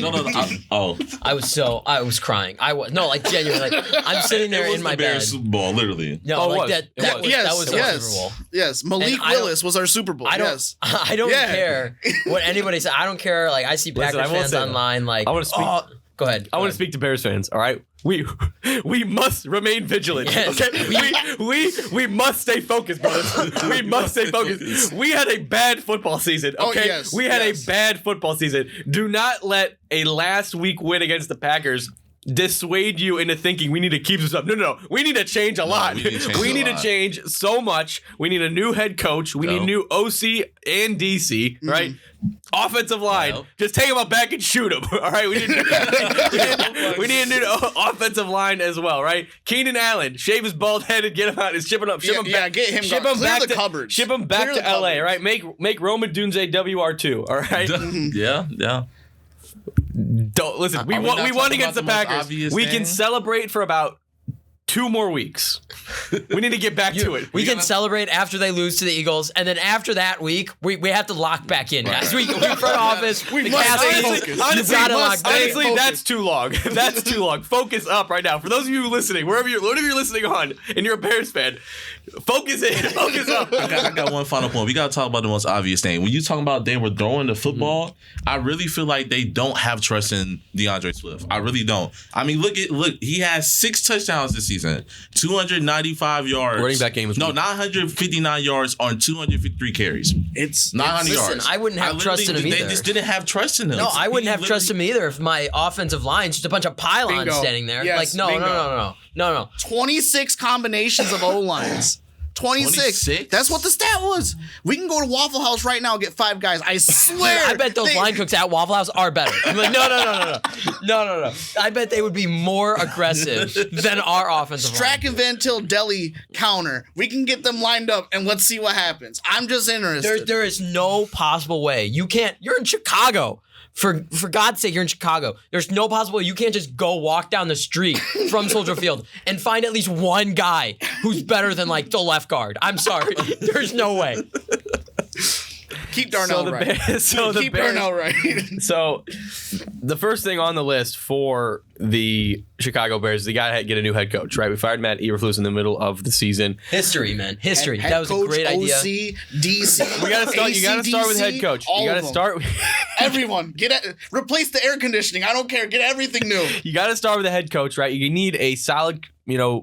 No. I was crying. Like genuinely, like I'm sitting there It was in my the bed. Bears Super Bowl, literally. No, Oh, like it that was. was the Super Bowl. Yes. Malik And I don't- Willis was our Super Bowl. I don't. Yes. I don't Yeah. care what anybody says. I don't care. Like I see Listen, Packers I will fans say that. online. Like I wanna speak- Go ahead. I want to speak to Bears fans. All right, we must remain vigilant. Yes. Okay, we must stay focused, brothers. We must stay focused. We had a bad football season. Oh, Okay, yes, we had yes. a bad football season. Do not let a last week win against the Packers dissuade you into thinking we need to keep this up. No. We need to change a lot. we need to change We a need to lot. change so much. We need a new head coach. We need a new OC and DC, right? Offensive line. Yep. Just take him up back and shoot him. All right. We need a new offensive line as well, right? Keenan Allen, shave his bald head and get him out. Ship him up. Ship him Yeah, back. get him Ship gone. him Clear back the to cupboards. Ship him back Clear to the LA, cupboards. right? Make Roman Dunze WR2. All right. Yeah. Don't listen. We Are we won. not We won talking against the about the most Packers. obvious We thing? can celebrate for about 2 more weeks. We need to get back to it. We can celebrate after they lose to the Eagles, and then after that week, we have to lock back in, guys. We front office, We the must cast stay team, focused. you Honestly, gotta lock back in. honestly, focused. that's too long. That's too long. Focus up right now. For those of you listening, whatever you're listening on, and you're a Bears fan, focus in. Focus up. I got one final point. We got to talk about the most obvious thing. When you talking about they were throwing the football, I really feel like they don't have trust in DeAndre Swift. I really don't. I mean, look. He has 6 touchdowns this season, 295 yards. Running back game was no, weak. 959 yards on 253 carries. It's 900 Listen, yards. I wouldn't have literally- trust in him They either. just didn't have trust in him. No, I wouldn't have He trust him either if my offensive line's just a bunch of pylons Bingo. standing there. Yes, Like, no. 26 combinations of O-lines. 26. 26? That's what the stat was. We can go to Waffle House right now and get 5 guys. I swear. I bet those they- line cooks at Waffle House are better. I'm like, no. I bet they would be more aggressive than our offensive line. Strack and Van Til deli counter. We can get them lined up and let's see what happens. I'm just interested. There is no possible way. You can't. You're in Chicago. For God's sake, you're in Chicago. There's no possible way you can't just go walk down the street from Soldier Field and find at least one guy who's better than like the left guard. I'm sorry. There's no way. Keep Darnell the right. Bears- so the Keep Bears- Darnell right. So, the first thing on the list for the Chicago Bears, they got to get a new head coach, right? We fired Matt Eberflus in the middle of the season. History, man. History. Head That was a coach, great idea. OC, DC. We got to start. You got to start with head coach. all You got of to them. start. Everyone, replace the air conditioning. I don't care. Get everything new. You got to start with the head coach, right? You need a solid,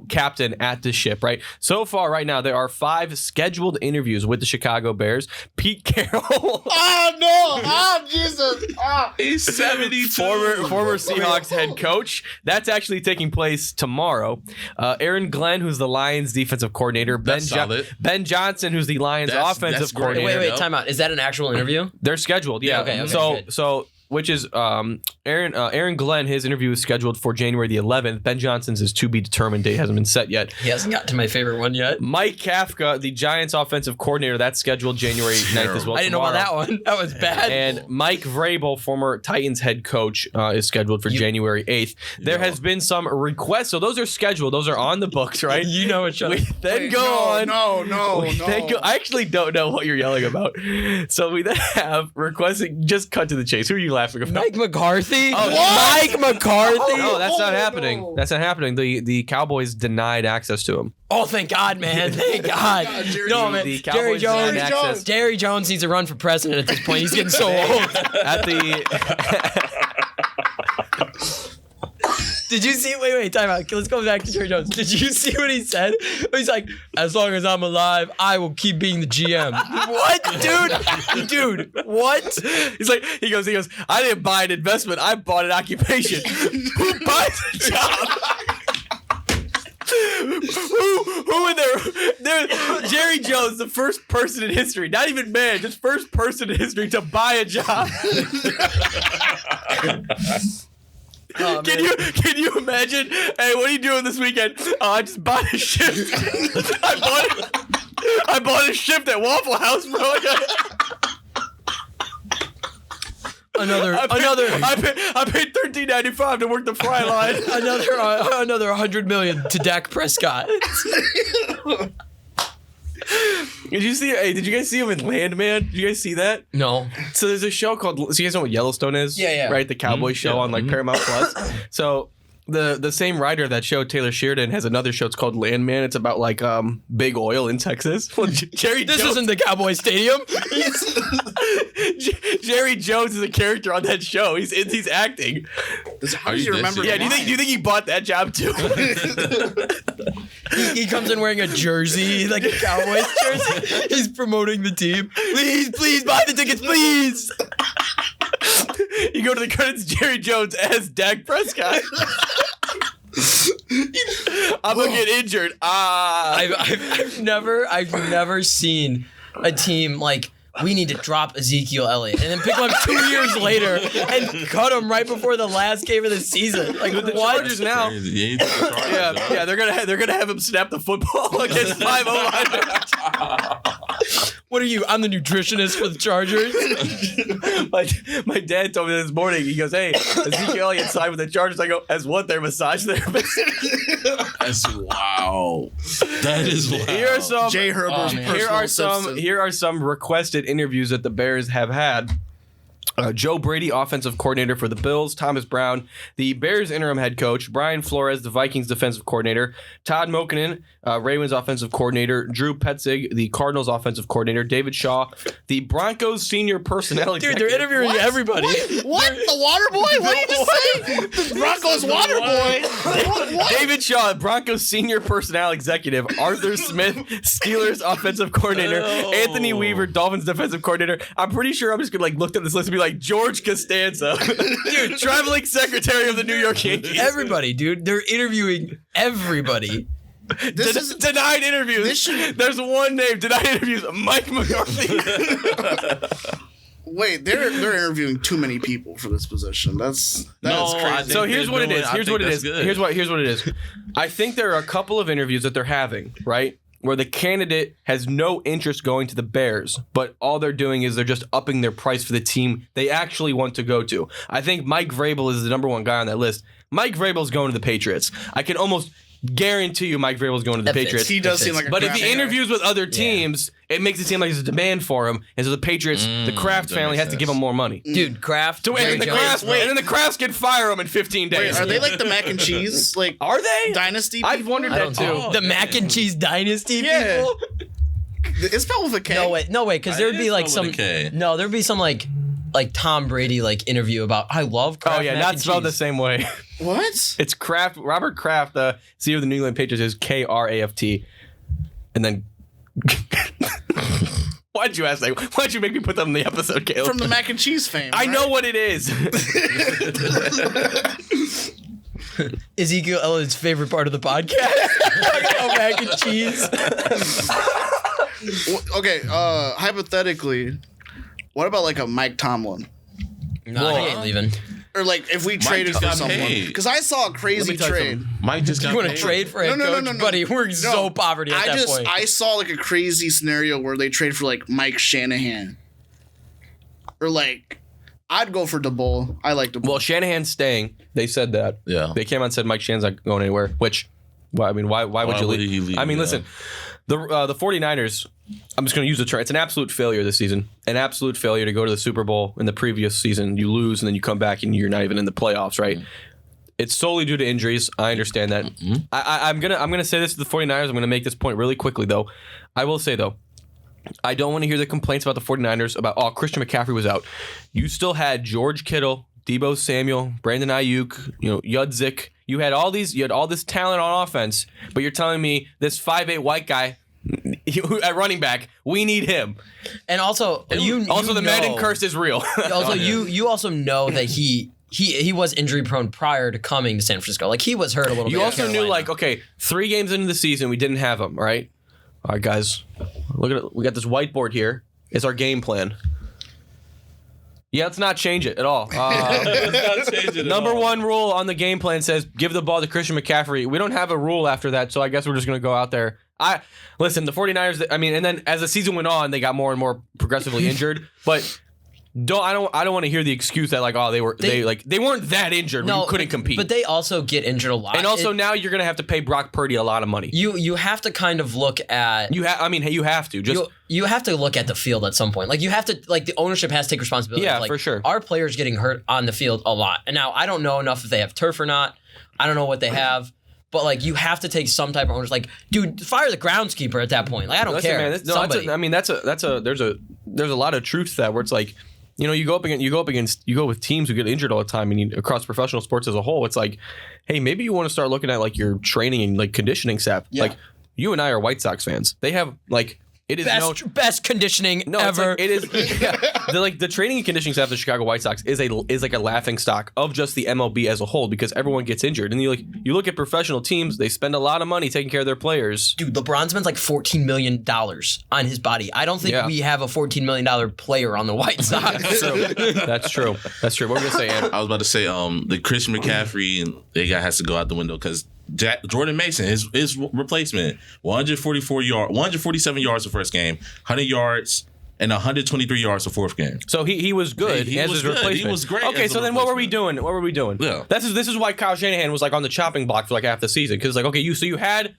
captain at the ship, right? So far, right now, there are 5 scheduled interviews with the Chicago Bears. Pete Carroll, Oh no! Oh Jesus! Oh. He's 72. former Seahawks head coach. That's actually taking place tomorrow. Aaron Glenn, who's the Lions defensive coordinator. That's solid. Ben Johnson, who's the Lions That's offensive great. coordinator. Wait, time out. Is that an actual interview? They're scheduled, yeah. Okay, good. So which is Aaron Glenn. His interview is scheduled for January the 11th. Ben Johnson's is to be determined. Date hasn't been set yet. He hasn't got to my favorite one yet. Mike Kafka, the Giants offensive coordinator, that's scheduled January 9th as well. I didn't know about that one. That was bad. And Mike Vrabel, former Titans head coach, is scheduled for January 8th. There has been some requests, so those are scheduled. Those are on the books, right? You know it. We then Wait, go on. No. I actually don't know what you're yelling about. So we then have requesting. Just cut to the chase. Who are you laughing about? Mike McCarthy? Oh, Mike McCarthy? No, that's not Oh, happening. no. That's not happening. The Cowboys denied access to him. Oh, thank God, man. Thank God. Jerry No, Jones. man. The Jerry Cowboys Jones. denied Jerry access. Jerry Jones needs to run for president at this point. He's getting so old. At the Did you see? Wait, time out. Let's go back to Jerry Jones. Did you see what he said? He's like, as long as I'm alive, I will keep being the GM. What, dude? What? he goes. I didn't buy an investment. I bought an occupation. Who buys a job? Who in there? Jerry Jones, the first person in history, not even man, just first person in history to buy a job. Oh, man. Can you imagine? Hey, what are you doing this weekend? Oh, I just bought a shift. I bought it. I bought a shift at Waffle House, bro. I paid $13.95 to work the fry line. another $100 million to Dak Prescott. Did you see? Hey, did you guys see him in Landman? Did you guys see that? No. So there's a show called. So you guys know what Yellowstone is? Yeah. Right, the cowboy show on like Paramount Plus. So the same writer of that show, Taylor Sheridan, has another show. It's called Landman. It's about like big oil in Texas. Well, Jerry This Jones, isn't the Cowboy Stadium. Jerry Jones is a character on that show. He's acting. How do you remember? Yeah. Do you think he bought that job too? He comes in wearing a jersey, like a Cowboys jersey. He's promoting the team. Please buy the tickets, please. You go to the credits, Jerry Jones as Dak Prescott. I'm gonna get injured. I've never seen a team like, we need to drop Ezekiel Elliott and then pick him up 2 years later and cut him right before the last game of the season. Like, the what? Chargers now. Yeah, they're gonna have him snap the football against 5 O-linemen. What are you? I'm the nutritionist for the Chargers. my dad told me this morning. He goes, "Hey, Ezekiel Elliott signed with the Chargers." I go, "As what? Their massage therapist." That's wow. That is wow. Here are some. Jay Herbert's personal Here are some requested interviews that the Bears have had. Joe Brady, offensive coordinator for the Bills. Thomas Brown, the Bears interim head coach. Brian Flores, the Vikings defensive coordinator. Todd Mokinen, Ravens offensive coordinator. Drew Petzig, the Cardinals offensive coordinator. David Shaw, the Broncos senior personnel Dude, executive. they're interviewing everybody. What? The water boy? What did you say? The Broncos water boy? What? David Shaw, Broncos senior personnel executive. Arthur Smith, Steelers offensive coordinator. Anthony Weaver, Dolphins defensive coordinator. I'm pretty sure I'm just gonna like look at this list and be like, George Costanza, dude, traveling secretary of the New York Yankees. Everybody, dude. They're interviewing everybody. Denied interviews. There's one name. Denied interviews. Mike McCarthy. Wait, they're interviewing too many people for this position. That's crazy. So here's what it is. Here's what it is. I think there are a couple of interviews that they're having, right? Where the candidate has no interest going to the Bears, but all they're doing is they're just upping their price for the team they actually want to go to. I think Mike Vrabel is the number one guy on that list. Mike Vrabel's going to the Patriots. I can almost guarantee you Mike Vrabel's going to the Patriots. He does seem like a But if crap he guy. interviews with other teams, it makes it seem like there's a demand for him. And so the Patriots, the Kraft family has to give him more money. Dude, Kraft. And then the Krafts can fire him in 15 days. Wait, are they like the mac and cheese? Like, Are they? dynasty? I've people? wondered that too. The mac and cheese dynasty Yeah. people? It's spelled with a K. No way, because there would be like some. with a K. No, there'd be some like Tom Brady like interview about I love Kraft. Oh yeah, mac not and spelled the cheese. same way. What? It's Kraft. Robert Kraft, the CEO of the New England Patriots, is Kraft, and then. Why'd you ask that? Why'd you make me put that in the episode, Caleb? From the mac and cheese fame. I right? know what it is. Ezekiel Elliott's favorite part of the podcast. Talking about mac and cheese. Okay, hypothetically, what about like a Mike Tomlin? No, he ain't leaving. Or like if we traded just for got someone? paid. Because I saw a crazy tell you trade. something. Mike just got You want to paid. trade for a head coach? No. Buddy, we're so poverty at that point. I saw like a crazy scenario where they trade for like Mike Shanahan. Or like, I'd go for DeBoll. I like DeBoll. Well, Shanahan's staying. They said that. Yeah. They came out and said Mike Shanahan's not going anywhere. Which, well, I mean, why would you would leave? he leave? I mean, Yeah. listen, the 49ers. I'm just going to use the term. It's an absolute failure this season. An absolute failure to go to the Super Bowl in the previous season. You lose and then you come back and you're not even in the playoffs, right? It's solely due to injuries. I understand that. I'm gonna say this to the 49ers. I'm gonna make this point really quickly though. I will say though, I don't want to hear the complaints about the 49ers about Christian McCaffrey was out. You still had George Kittle, Deebo Samuel, Brandon Ayuk, Yudzik. You had all this talent on offense, but you're telling me this 5'8" white guy at running back, we need him. And also, The Madden curse is real. Also, you also know that he was injury prone prior to coming to San Francisco. Like he was hurt a little bit. You at also knew, Carolina. like, okay, 3 games into the season, we didn't have him, right? All right, guys, look at it. We got this whiteboard here. It's our game plan. Yeah, let's not change it at all. Number one rule on the game plan says give the ball to Christian McCaffrey. We don't have a rule after that, so I guess we're just going to go out there Listen, the 49ers, I mean, and then as the season went on, they got more and more progressively injured, but I don't want to hear the excuse that like, oh, they weren't that injured when you couldn't compete. But they also get injured a lot. And also now you're going to have to pay Brock Purdy a lot of money. You have to kind of look at you have to just you have to look at the field at some point. Like you have to the ownership has to take responsibility. Yeah, like, for sure. Our players getting hurt on the field a lot. And now I don't know enough if they have turf or not. I don't know what they have. But like you have to take some type of ownership. Like, dude, fire the groundskeeper at that point. Like I don't care. Man, there's a lot of truth to that where it's like, you know, you go with teams who get injured all the time, and across professional sports as a whole, it's like, hey, maybe you want to start looking at like your training and like conditioning staff. Yeah. Like you and I are White Sox fans. They have like it is best conditioning ever. Like, it is yeah, the training and conditioning staff of the Chicago White Sox is like a laughing stock of just the MLB as a whole because everyone gets injured. And you look at professional teams, they spend a lot of money taking care of their players. Dude, LeBron spends like $14 million on his body. I don't think we have a $14 million player on the White Sox. That's true. What were you gonna say, Andrew? I was about to say the Christian McCaffrey and they guy has to go out the window because Jordan Mason, his replacement, 147 yards the first game, 100 yards, and 123 yards the fourth game. So he was good. He was good. He was great. Okay, so then what were we doing? Yeah. This is why Kyle Shanahan was like on the chopping block for like half the season because like you had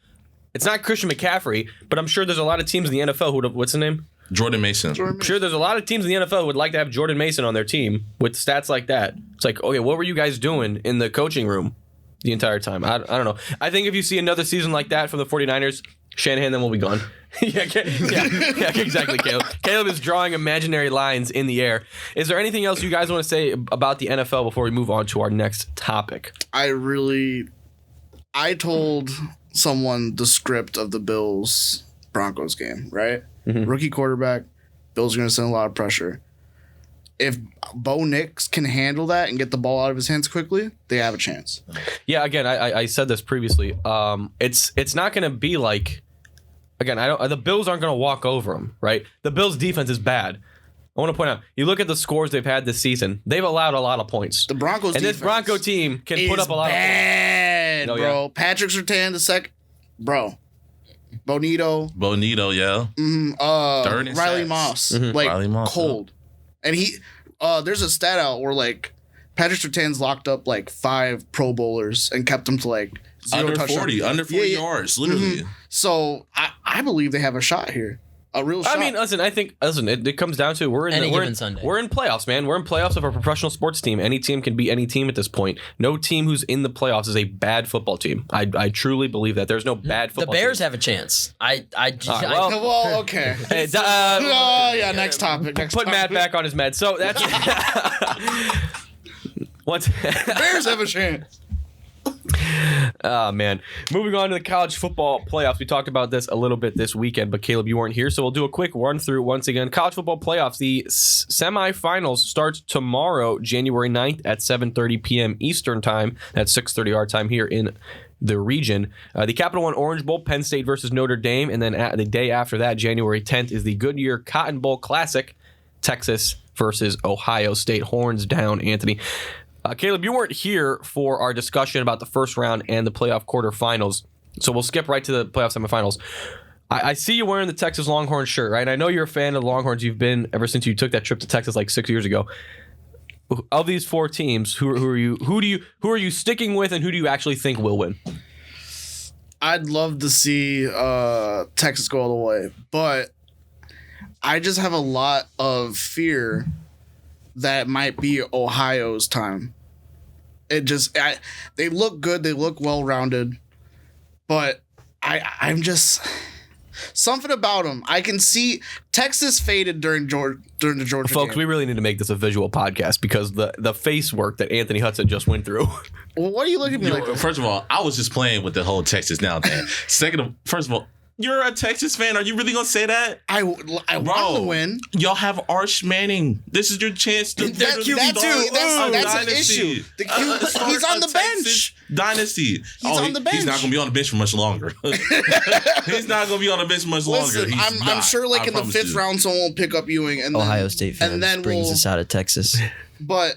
it's not Christian McCaffrey, but I'm sure there's a lot of teams in the NFL who would what's the name? Jordan Mason. I'm sure there's a lot of teams in the NFL who would like to have Jordan Mason on their team with stats like that. It's like, okay, what were you guys doing in the coaching room the entire time? I don't know. I think if you see another season like that from the 49ers, Shanahan then will be gone. yeah, exactly, Caleb. Caleb is drawing imaginary lines in the air. Is there anything else you guys want to say about the NFL before we move on to our next topic? I told someone the script of the Bills-Broncos game, right? Mm-hmm. Rookie quarterback, Bills are going to send a lot of pressure. If Bo Nix can handle that and get the ball out of his hands quickly, they have a chance. Yeah, again, I said this previously. It's not going to be like, again, the Bills aren't going to walk over them, right? The Bills' defense is bad. I want to point out, you look at the scores they've had this season, they've allowed a lot of points. The Broncos and this Bronco team can put up a lot of points. Bro. Yeah. Patrick Surtain the second, bro. Bonito, yeah. Riley Moss, Riley Moss, cold. And there's a stat out where like Patrick Surtain's locked up like 5 Pro Bowlers and kept them to like 0 touchdowns. Under 40 yards, literally. Mm-hmm. So I believe they have a shot here. A real shot. I mean, it comes down to we're in playoffs, man. We're in playoffs of a professional sports team. Any team can beat any team at this point. No team who's in the playoffs is a bad football team. I truly believe that. There's no bad football The Bears team. have a chance. Okay. Next topic. Put Matt back on his meds. So that's what the Bears have a chance. Oh, man. Moving on to the college football playoffs. We talked about this a little bit this weekend, but Caleb, you weren't here, so we'll do a quick run through once again. College football playoffs. The semifinals start tomorrow, January 9th at 7:30 p.m. Eastern Time. That's 6:30 our time here in the region. The Capital One Orange Bowl, Penn State versus Notre Dame, and then the day after that, January 10th, is the Goodyear Cotton Bowl Classic, Texas versus Ohio State. Horns down, Anthony. Caleb, you weren't here for our discussion about the first round and the playoff quarterfinals, so we'll skip right to the playoff semifinals. I see you wearing the Texas Longhorns shirt, right? I know you're a fan of the Longhorns. You've been ever since you took that trip to Texas like 6 years ago. Of these 4 teams, who are you sticking with, and who do you actually think will win? I'd love to see Texas go all the way, but I just have a lot of fear that it might be Ohio's time. They look good, they look well-rounded, but I'm just something about them. I can see Texas faded during the Georgia Folks, game. we really need to make this a visual podcast because the face work that Anthony Hudson just went through. Well, what are you looking at me like that? First of all, I was just playing with the whole Texas now thing. First of all, you're a Texas fan. Are you really gonna say that? I want to win. Y'all have Arch Manning. This is your chance to that's an issue. He's on the bench. Dynasty. He's on the bench. He's not gonna be on the bench for much longer. He's not gonna be on the bench much longer. I'm sure like in the 5th round someone will pick up Ewing and Ohio State fans brings us out of Texas. But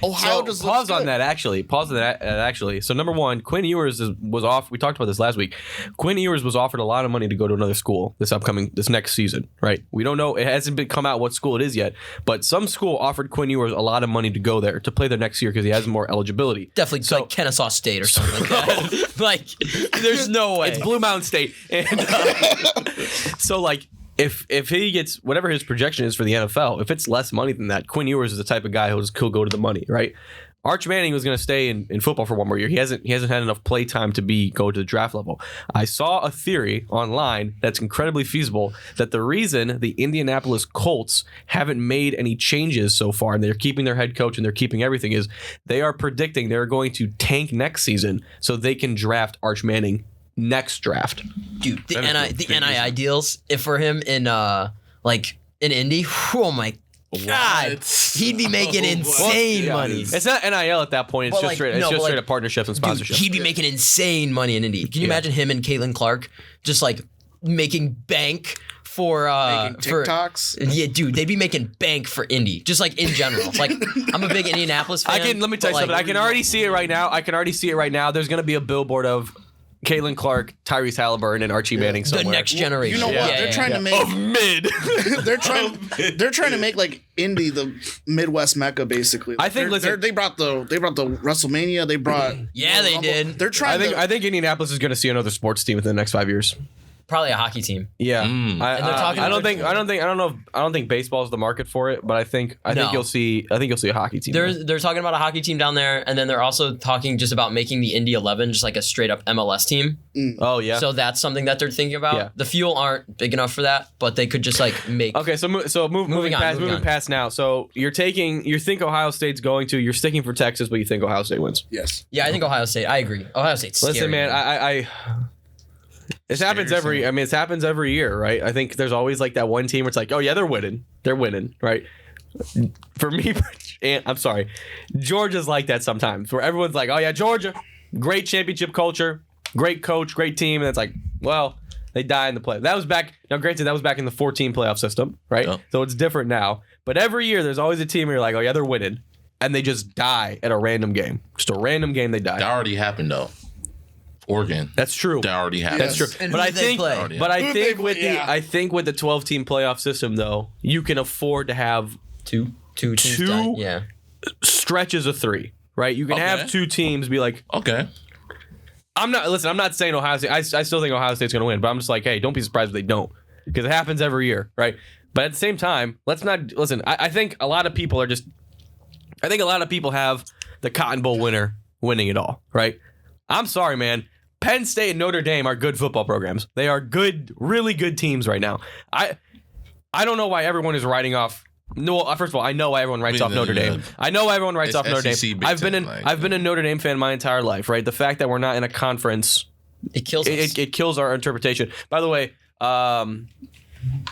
Ohio So just pause looks on good. that actually. Pause on that actually. So number one, Quinn Ewers was off. We talked about this last week. Quinn Ewers was offered a lot of money to go to another school this next season, right? We don't know. It hasn't come out what school it is yet, but some school offered Quinn Ewers a lot of money to go there to play there next year because he has more eligibility. Definitely like Kennesaw State or something like that. Like, there's no way. It's Blue Mountain State, and so like. If he gets whatever his projection is for the NFL, if it's less money than that, Quinn Ewers is the type of guy who'll go to the money, right? Arch Manning was going to stay in football for one more year. He hasn't had enough play time to go to the draft level. I saw a theory online that's incredibly feasible that the reason the Indianapolis Colts haven't made any changes so far and they're keeping their head coach and they're keeping everything is they are predicting they're going to tank next season so they can draft Arch Manning next draft. Dude, the NII deals, if for him in Indy, oh my God, he'd be making insane money. It's not NIL at that point. It's just straight up partnerships and sponsorships. Dude, he'd be making insane money in Indy. Can you imagine him and Caitlin Clark just like making bank for Making TikToks? Yeah, dude, they'd be making bank for Indy, just like in general. Like, I'm a big Indianapolis fan. Let me tell you something. I can already see it right now. There's going to be a billboard of Caitlin Clark, Tyrese Halliburton, and Archie Manning somewhere. The next generation. You know what? They're trying to make of mid. they're trying to make like Indy the Midwest Mecca, basically. I think. They brought the WrestleMania. They brought they Rumble. did. They're trying. I think Indianapolis is going to see another sports team within the next 5 years. Probably a hockey team. Yeah, And they're talking I don't think baseball's the market for it, but I think you'll see a hockey team. They're talking about a hockey team down there, and then they're also talking just about making the Indy 11 just like a straight up MLS team. Oh yeah. So that's something that they're thinking about. Yeah. The fuel aren't big enough for that, but they could just like make. Okay, moving past now. So you think Ohio State's going to. You're sticking for Texas, but you think Ohio State wins. Yes. Yeah, I think Ohio State. I agree. Ohio State's scary. Listen, man, It happens every year, right? I think there's always like that one team where it's like, oh yeah, they're winning, right? For me, and I'm sorry, Georgia's like that sometimes, where everyone's like, oh yeah, Georgia, great championship culture, great coach, great team, and it's like, well, they die in the play. That was back. Now, granted, that was back in the 14 playoff system, right? Yep. So it's different now. But every year, there's always a team where you're like, oh yeah, they're winning, and they just die at a random game. Just a random game, they die. That already happened though. Oregon. That's true. That already happened. That's true. And But who I they think, play? but I Who think they with play, yeah. the 12-team playoff system, though, you can afford to have two teams Two? die. Yeah. stretches of 3, right? You can Okay. have 2 teams be like, Okay. I'm not saying Ohio State. I still think Ohio State's going to win, but I'm just like, hey, don't be surprised if they don't, because it happens every year, right? But at the same time, let's not listen. I think a lot of people have the Cotton Bowl winner winning it all, right? I'm sorry, man. Penn State and Notre Dame are good football programs. They are good, really good teams right now. I don't know why everyone is writing off. No, first of all, I know why everyone writes off Notre Dame. I know why everyone writes It's off Notre SEC Dame. Big I've been a Notre Dame fan my entire life, right? The fact that we're not in a conference, It kills us. it kills our interpretation. By the way,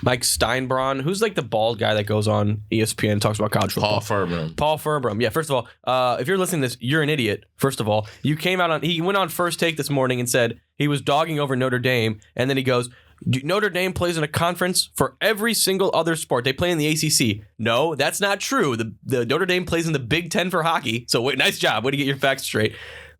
Mike Steinbron, who's like the bald guy that goes on ESPN and talks about college football. Paul Furman. Paul Furman. Yeah, first of all, if you're listening to this, you're an idiot. First of all, he went on First Take this morning and said he was dogging over Notre Dame, and then he goes, Notre Dame plays in a conference for every single other sport. They play in the ACC. No, that's not true. The Notre Dame plays in the Big Ten for hockey. So nice job. Way to get your facts straight.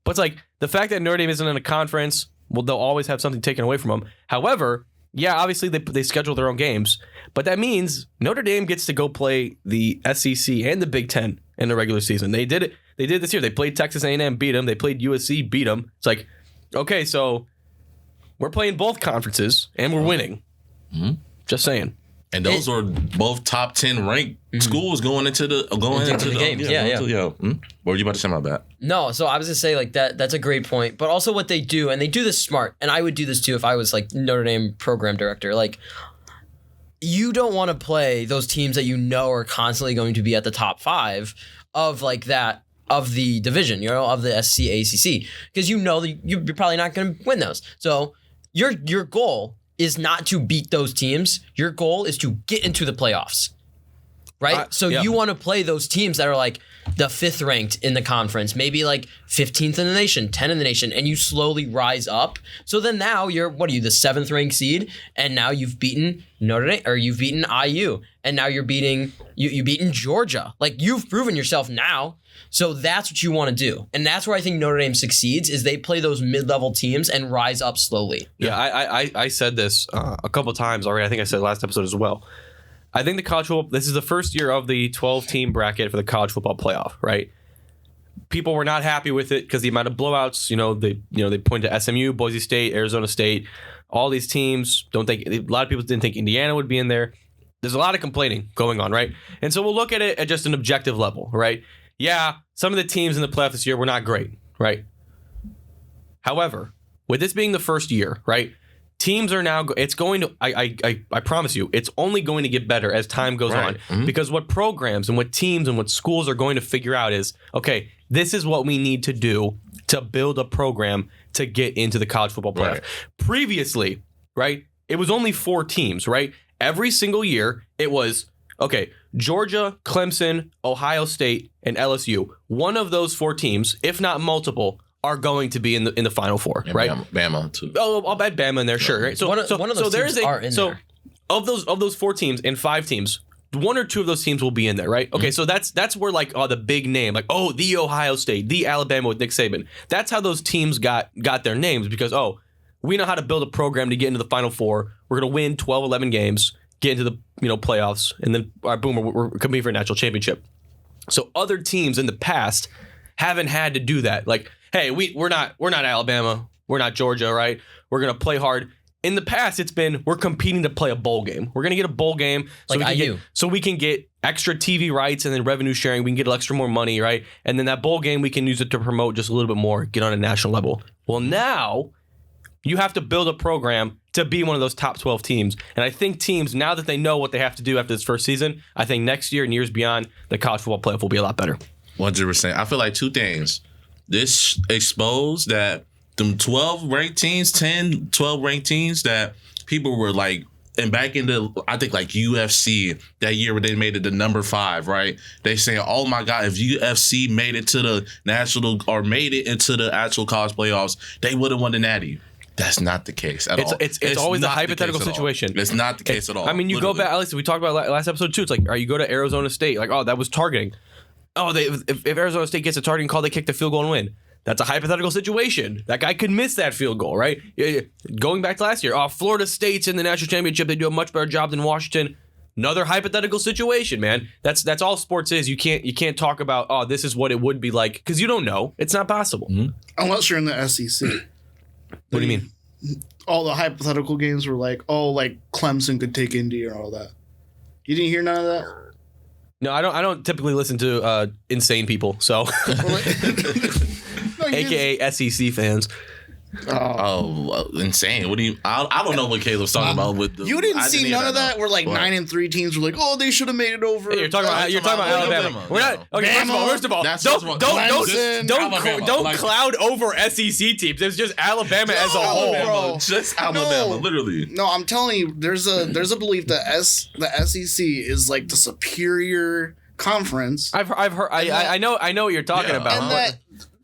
But it's like the fact that Notre Dame isn't in a conference, well, they'll always have something taken away from them. However, yeah, obviously they schedule their own games, but that means Notre Dame gets to go play the SEC and the Big Ten in the regular season. They did it. They did this year. They played Texas A&M, beat them. They played USC, beat them. It's like, okay, so we're playing both conferences and we're winning. Mm-hmm. Just saying. And those were both top 10 ranked schools going into the game. Yeah. What were you about to say about that? No, so I was gonna say like that's a great point. But also what they do, and they do this smart, and I would do this too if I was like Notre Dame program director. Like, you don't want to play those teams that you know are constantly going to be at the top 5 of like that of the division, of the SC ACC, because you're probably not going to win those. So your goal is not to beat those teams. Your goal is to get into the playoffs. right? So yeah. you want to play those teams that are like the 5th ranked in the conference, maybe like 15th in the nation, 10th in the nation, and you slowly rise up. So then now you're, the 7th ranked seed, and now you've beaten Notre Dame, or you've beaten IU, and now you're beating, you've beaten Georgia. Like, you've proven yourself now. So that's what you want to do. And that's where I think Notre Dame succeeds, is they play those mid-level teams and rise up slowly. Yeah, I said this a couple of times already. I think I said last episode as well. I think the college football, this is the first year of the 12-team bracket for the college football playoff, right? People were not happy with it because the amount of blowouts, they point to SMU, Boise State, Arizona State, all these teams. A lot of people didn't think Indiana would be in there. There's a lot of complaining going on, right? And so we'll look at it at just an objective level, right? Yeah, some of the teams in the playoff this year were not great, right? However, with this being the first year, right? Teams are now, it's going to, I promise you, it's only going to get better as time goes on. Mm-hmm. Because what programs and what teams and what schools are going to figure out is, okay, this is what we need to do to build a program to get into the college football playoff. Right. Previously, right, it was only 4 teams, right? Every single year, it was, okay, Georgia, Clemson, Ohio State, and LSU. One of those 4 teams, if not multiple, are going to be in the Final Four, and right? Bama too. Oh, I'll bet Bama in there, sure. Right? So one of those teams are in there. Of those 4 teams and 5 teams, 1 or 2 of those teams will be in there, right? Okay, so that's where like the big name, like the Ohio State, the Alabama with Nick Saban. That's how those teams got their names, because we know how to build a program to get into the Final Four. We're gonna win 12, 11 games, get into the playoffs, and then boom, we're competing for a national championship. So other teams in the past haven't had to do that. Like, hey, we're not Alabama, we're not Georgia, right? We're gonna play hard. In the past, it's been we're competing to play a bowl game. We're gonna get a bowl game, so we can get extra TV rights and then revenue sharing. We can get extra more money, right? And then that bowl game, we can use it to promote just a little bit more, get on a national level. Well, now you have to build a program to be one of those top 12 teams. And I think teams, now that they know what they have to do after this first season, I think next year and years beyond, the college football playoff will be a lot better. 100%. I feel like 2 things. This exposed that them 12 ranked teams, 10, 12 ranked teams that people were like, and back in the, I think like UFC, that year where they made it the number 5, right? They saying, oh my God, if UFC made it to the national or made it into the actual college playoffs, they would have won the Natty. That's not the case at all. It's always a hypothetical situation. It's not the case at all. I mean, you go back, at least we talked about last episode too. It's like, you go to Arizona State, like, that was targeting. If Arizona State gets a targeting call, they kick the field goal and win. That's a hypothetical situation. That guy could miss that field goal, right? Going back to last year, Florida State's in the national championship. They do a much better job than Washington. Another hypothetical situation, man. That's all sports is. You can't talk about, this is what it would be like, because you don't know. It's not possible. Mm-hmm. Unless you're in the SEC. What do you mean? All the hypothetical games were like, like Clemson could take Indy and all that. You didn't hear none of that? No, I don't typically listen to insane people, so AKA SEC fans. Insane. What do you? I don't know what Caleb's talking about. With you didn't see none of that. Where like 9-3 teams were like, they should have made it over. Hey, you're talking about Alabama. We're not. Okay, first of all, don't cloud over SEC teams. It's just Alabama as a whole. Bro. Just Alabama, literally. No, I'm telling you, there's a belief that the SEC is like the superior conference. I've heard. I know what you're talking about.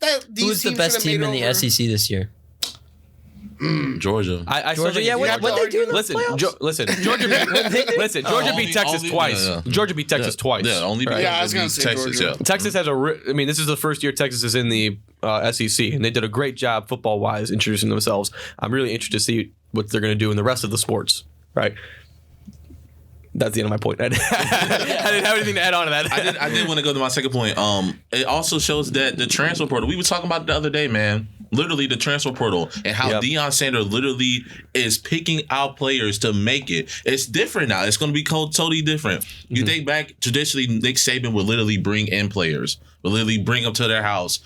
And who's the best team in the SEC this year? Georgia. Georgia, yeah. What they do? Listen, Georgia beat Texas twice. Georgia beat Texas twice. Yeah, only beat I was gonna say Texas. Georgia. Yeah. Texas has this is the first year Texas is in the SEC, and they did a great job football wise introducing themselves. I'm really interested to see what they're going to do in the rest of the sports. Right. That's the end of my point. I didn't have anything to add on to that. I did want to go to my second point. It also shows that the transfer portal, we were talking about it the other day, man. Literally the transfer portal and how Deion Sanders literally is picking out players to make it. It's different now. It's going to be totally different. You think back, traditionally, Nick Saban would literally bring in players. Would literally bring them to their house,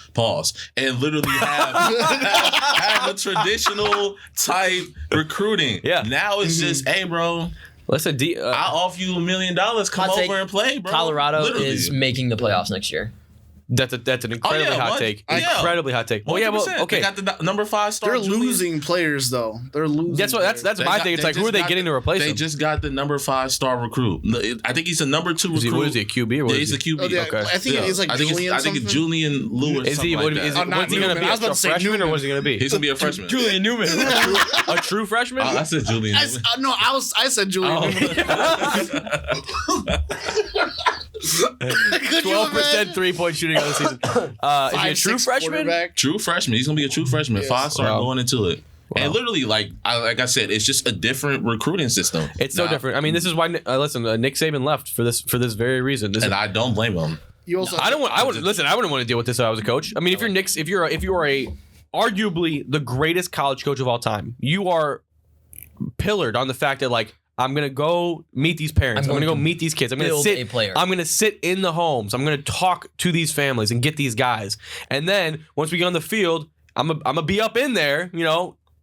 and literally have a traditional type recruiting. Yeah. Now it's just, hey, bro. Listen, I'll offer you $1 million. Come over and play, bro. Colorado literally is making the playoffs next year. That's an incredibly hot take. Yeah. Incredibly hot take. Well, yeah, well, 100%. okay. They got the number 5 star. They're Julian. losing players though. They're losing. That's my thing. It's like, who are they getting to replace They him? just got the number 5 star recruit. I think he's a number 2 recruit. What is he, a QB or what Yeah, is he's a he? QB. Oh, yeah. Okay. I think it's like Julian. I think it's Julian Lewis. Is he? Like What's that. he going to be? I was about A to say freshman or Newman. what's he going to be? He's gonna be a freshman. Julian Newman. A true freshman? I said Julian. I said Julian. Could you 12% 3-point shooting on the season. Is he a true freshman? True freshman. He's gonna be a true freshman. Yes. 5-star Wow. going into it. And literally, like I said, it's just a different recruiting system. It's so different. I mean, this is why. Listen, Nick Saban left for this very reason. And I don't blame him. You also I wouldn't want to deal with this if I was a coach. I mean, if you are a arguably the greatest college coach of all time, you are pillared on the fact that like I'm gonna go meet these parents. I'm gonna go meet these kids. I'm gonna build sit. a player. I'm gonna sit in the homes. I'm gonna talk to these families and get these guys. And then once we get on the field, I'm gonna be up in there,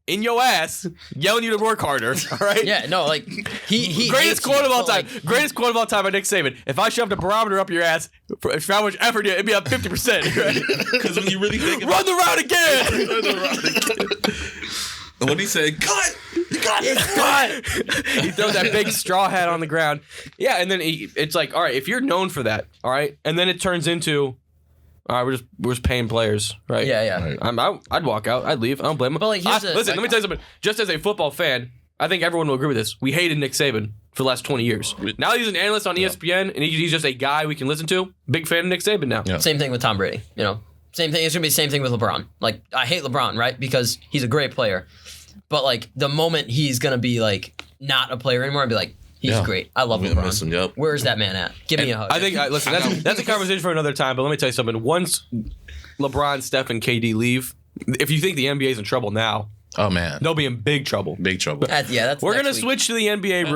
in your ass, yelling you to work harder. All right. Yeah, no, like he Greatest quote of all time. Like, Greatest quote of all time by Nick Saban. If I shoved a barometer up your ass for how much effort it'd be up 50%. Right? Because when you really think Run the route again. when he said cut, you got it. He throws that big straw hat on the ground. Yeah, and then it's like, all right, if you're known for that, all right, and then it turns into, all right, we're just paying players, right? Yeah. Right. I'd walk out. I'd leave. I don't blame him. But like, Listen, let me tell you something. Just as a football fan, I think everyone will agree with this. We hated Nick Saban for the last 20 years. Now he's an analyst on ESPN, and he's just a guy we can listen to. Big fan of Nick Saban now. Yeah. Same thing with Tom Brady. Same thing. It's gonna be the same thing with LeBron. Like, I hate LeBron, right? Because he's a great player, but like the moment he's gonna be like not a player anymore, I'd be like, he's great. I love LeBron. Miss him, yep. Where's that man at? Give me a hug. I think, listen, that's a conversation for another time, but let me tell you something. Once LeBron, Steph, and KD leave, if you think the NBA is in trouble now, Oh man, they'll be in big trouble. big trouble. That's We're next gonna week. switch to the NBA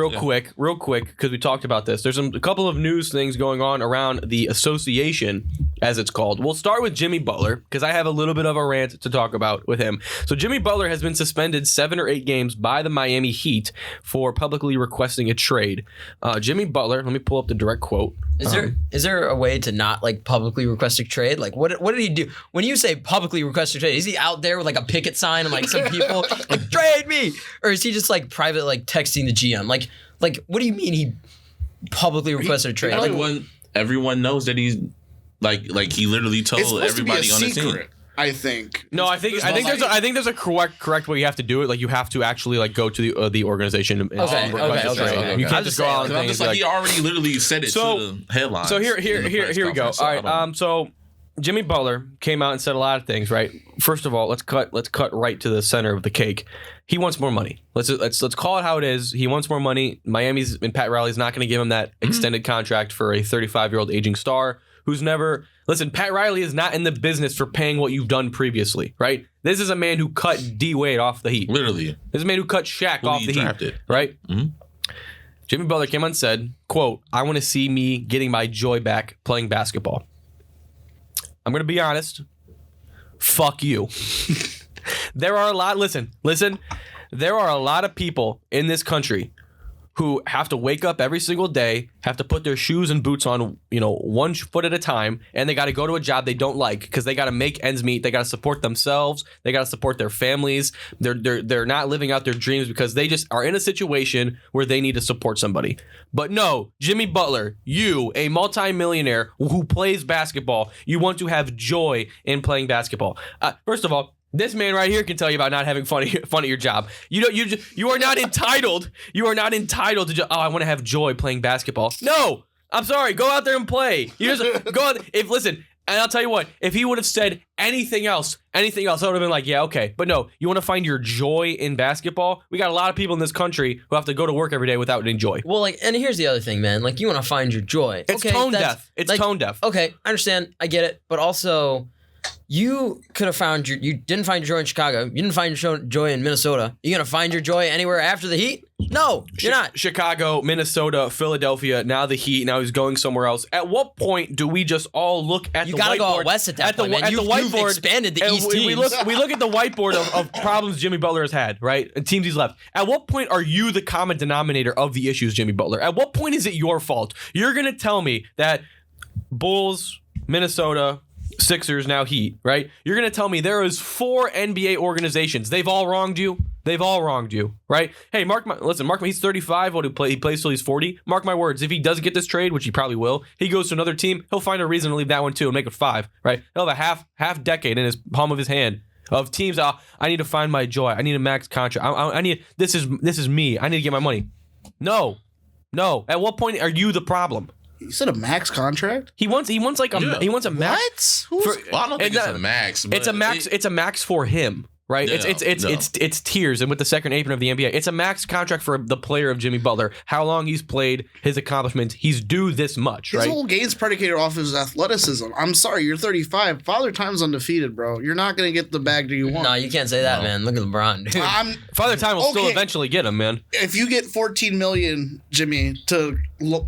real quick, because we talked about this. There's a couple of news things going on around the association, as it's called. We'll start with Jimmy Butler, because I have a little bit of a rant to talk about with him. So Jimmy Butler has been suspended 7 or 8 games by the Miami Heat for publicly requesting a trade. Jimmy Butler, let me pull up the direct quote. Is there a way to not like publicly request a trade? Like what did he do? When you say publicly request a trade, is he out there with like a picket sign and like some people like trade me? Or is he just like private like texting the GM? Like what do you mean he publicly requested a trade? Like, Everyone knows that he's like he literally told it's supposed everybody to on be a the team. secret, I think. No, I think there's a correct way you have to do it. Like you have to actually like go to the organization and request a trade. okay. You can't I'm just just go saying, out like, and I'm just like he already literally said it to the headline. So here we go. All right. So Jimmy Butler came out and said a lot of things. Right. First of all, let's cut right to the center of the cake. He wants more money. Let's call it how it is. He wants more money. Miami's and Pat Riley's not going to give him that extended contract for a 35-year-old aging star who's never. Listen, Pat Riley is not in the business for paying what you've done previously, right? This is a man who cut D Wade off the Heat. Literally, This is a man who cut Shaq Who off he the drafted. Heat, right? Mhm. Jimmy Butler came on and said, quote, "I want to see me getting my joy back playing basketball." I'm going to be honest. Fuck you. There are a lot, listen. There are a lot of people in this country who have to wake up every single day, have to put their shoes and boots on, one foot at a time, and they got to go to a job they don't like because they got to make ends meet. They got to support themselves. They got to support their families. They're not living out their dreams because they just are in a situation where they need to support somebody. But no, Jimmy Butler, you, a multimillionaire who plays basketball, you want to have joy in playing basketball. First of all, this man right here can tell you about not having fun at your job. You are not entitled. You are not entitled to just, I want to have joy playing basketball. No, I'm sorry. Go out there and play. You just go out. And I'll tell you what, if he would have said anything else, I would have been like, yeah, okay. But no, you want to find your joy in basketball? We got a lot of people in this country who have to go to work every day without any joy. well, like, and here's the other thing, man. Like, you want to find your joy. It's tone deaf. It's like, tone deaf. Okay, I understand. I get it. But also, you could have found you didn't find your joy in Chicago. You didn't find your joy in Minnesota. You gonna find your joy anywhere after the Heat? No, you're not. Chicago, Minnesota, Philadelphia, now the Heat, now he's going somewhere else. At what point do we just all look at the whiteboard? You gotta go out west at that point, man. You've expanded the East we teams. look at the whiteboard of problems Jimmy Butler has had, right? And teams he's left. At what point are you the common denominator of the issues, Jimmy Butler? At what point is it your fault? You're gonna tell me that Bulls, Minnesota, Sixers, now Heat, right? You're going to tell me there is 4 NBA organizations. They've all wronged you? They've all wronged you, right? Hey, listen, he's 35. He plays till he's 40. Mark my words. If he does get this trade, which he probably will, he goes to another team, he'll find a reason to leave that one too and make it 5, right? He'll have a half decade in his palm of his hand of teams. I need to find my joy. I need a max contract. I need, this is me. I need to get my money. No. At what point are you the problem? You said a max contract? He wants like a he wants a max. What? Well, I don't think it's a max. But it's a max for him, right? Yeah, It's tiers, and with the second apron of the NBA, it's a max contract for the player of Jimmy Butler. How long he's played, his accomplishments, he's due this much, His right? whole game's predicated off his athleticism. I'm sorry, you're 35. Father Time's undefeated, bro. You're not gonna get the bag that you want. No, you can't say that, man. Look at LeBron, dude. Father Time will still eventually get him, man. If you get 14 million, Jimmy, to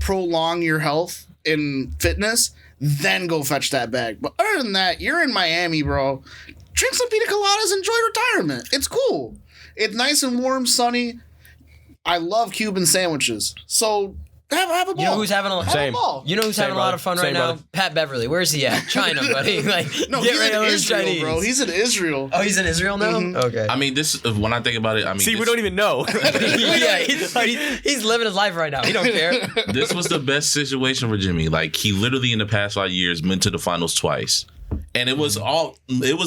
prolong your health in fitness, then go fetch that bag. But other than that, you're in Miami, bro. Drink some pina coladas, enjoy retirement. It's cool. It's nice and warm, sunny. I love Cuban sandwiches. So have a ball. You know who's having a Same. You know who's Same, having a lot of fun brother. right Same, now? brother. Pat Beverly. Where's he at? China, buddy. Like, No, get he's ready to in learn Israel, Chinese. bro. He's in Israel. Oh, he's in Israel now? Mhm. Okay. I mean, this. When I think about it, I mean, See, we this, don't even know. Yeah, he's living his life right now. He don't care. this was the best situation for Jimmy. Like, he literally in the past 5 years went to the finals twice. And it was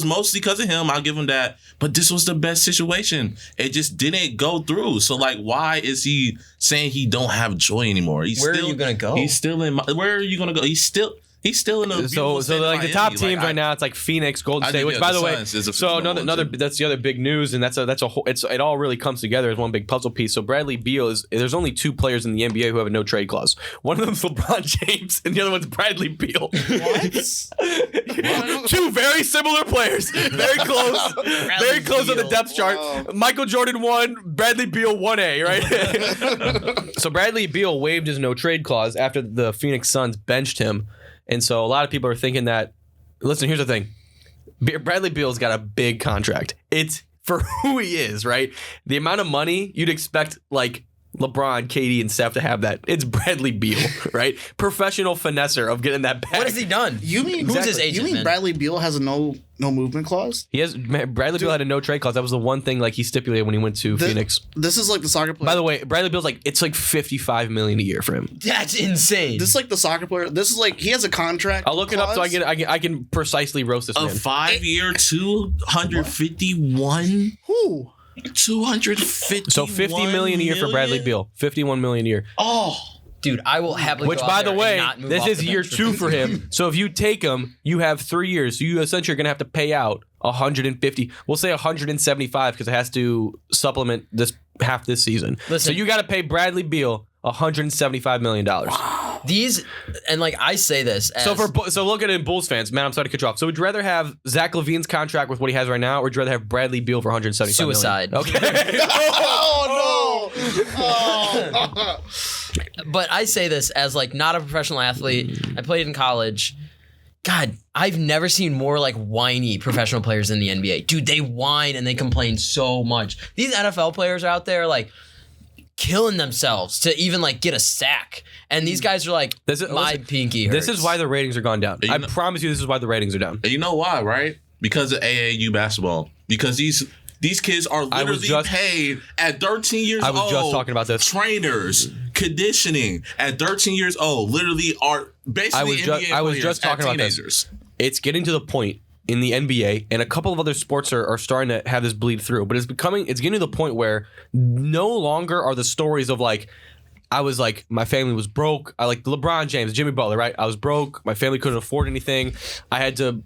mostly because of him. I'll give him that. But this was the best situation. It just didn't go through. So, like, why is he saying he don't have joy anymore? Where are you gonna go? He's still in. Where are you gonna go? He's still in the So like the top teams right now, it's like Phoenix, Golden State. Which, by the way, so another that's the other big news, and that's a whole. It all really comes together as one big puzzle piece. So Bradley Beal there's only 2 players in the NBA who have a no trade clause. One of them's LeBron James, and the other one's Bradley Beal. What? 2 very similar players, very close on the depth chart. Wow. Michael Jordan 1, Bradley Beal 1A, right? So Bradley Beal waived his no trade clause after the Phoenix Suns benched him. And so a lot of people are thinking that, listen, here's the thing. Bradley Beal's got a big contract. It's for who he is, right? The amount of money you'd expect, like, LeBron, KD, and Steph to have that. It's Bradley Beal, right? Professional finesser of getting that back. What has he done? You mean Who's his agent, You mean man? Bradley Beal has a no movement clause? Bradley Beal had a no trade clause. That was the one thing like he stipulated when he went to Phoenix. This is like the soccer player. By the way, Bradley Beal's it's like $55 million a year for him. That's insane. This is like the soccer player. This is like he has a contract. I'll look it up so clause. I can precisely roast this a man. 5-year, 251. Who? 250. So $50 million a year for Bradley Beal. $51 million a year. Oh, Dude, I will happily Which, go by out the there way, and not move this off is the year bench 2 for him. So if you take him, you have 3 years. So you essentially are going to have to pay out 150. We'll say 175 because it has to supplement this half this season. Listen. So you got to pay Bradley Beal $175 million. These, and like I say this as... So look at it, Bulls fans. Man, I'm sorry to cut you off. So would you rather have Zach LaVine's contract with what he has right now, or would you rather have Bradley Beal for 175 million? Suicide. Okay. Oh no! Oh. But I say this as like not a professional athlete. I played in college. God, I've never seen more like whiny professional players in the NBA. Dude, they whine and they complain so much. These NFL players are out there like killing themselves to even like get a sack. And these guys are like, my pinky hurts. This is why the ratings are gone down. I promise you this is why the ratings are down. and you know why, right? Because of AAU basketball. Because these kids are literally paid at 13 years old. I was just talking about this. Trainers, conditioning at 13 years old, literally are basically NBA I was players just talking at about this. teenagers. It's getting to the point in the NBA, and a couple of other sports are starting to have this bleed through, but it's getting to the point where no longer are the stories of like, I was like, my family was broke. I like LeBron James, Jimmy Butler, right? I was broke. My family couldn't afford anything. I had to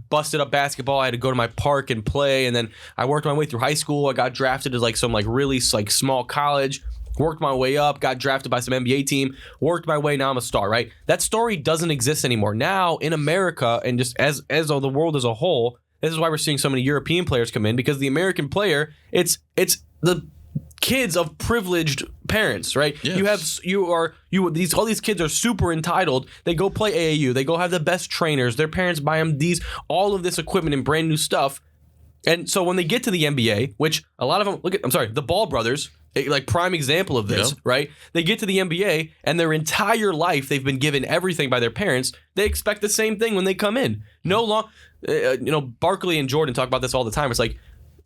busted up basketball. I had to go to my park and play. And then I worked my way through high school. I got drafted to like some like really like small college, worked my way up, got drafted by some NBA team, worked my way. Now I'm a star, right? That story doesn't exist anymore. Now in America and just as the world as a whole, this is why we're seeing so many European players come in, because the American player, it's the kids of privileged parents, right? Yes. All these kids are super entitled. They go play AAU. They go have the best trainers. Their parents buy them all of this equipment and brand new stuff. And so when they get to the NBA, which a lot of them, the Ball brothers, like prime example of this, right? They get to the NBA and their entire life they've been given everything by their parents. They expect the same thing when they come in. No long, Barkley and Jordan talk about this all the time. It's like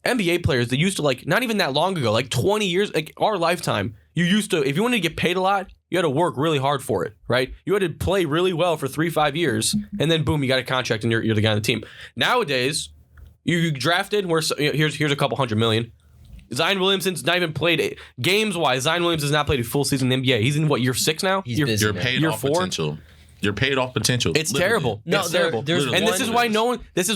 NBA players, they used to like, not even that long ago, like 20 years, like our lifetime, you used to, if you wanted to get paid a lot, you had to work really hard for it, right? You had to play really well for 3-5 years, and then boom, you got a contract and you're the guy on the team. Nowadays, you drafted, here's a couple $100 million. Zion Williamson's not even played games-wise. Zion Williams has not played a full season in the NBA. He's in what, year 6 now? He's busy, you're paid off potential. You're paid off potential. It's terrible. No, it's terrible. And this is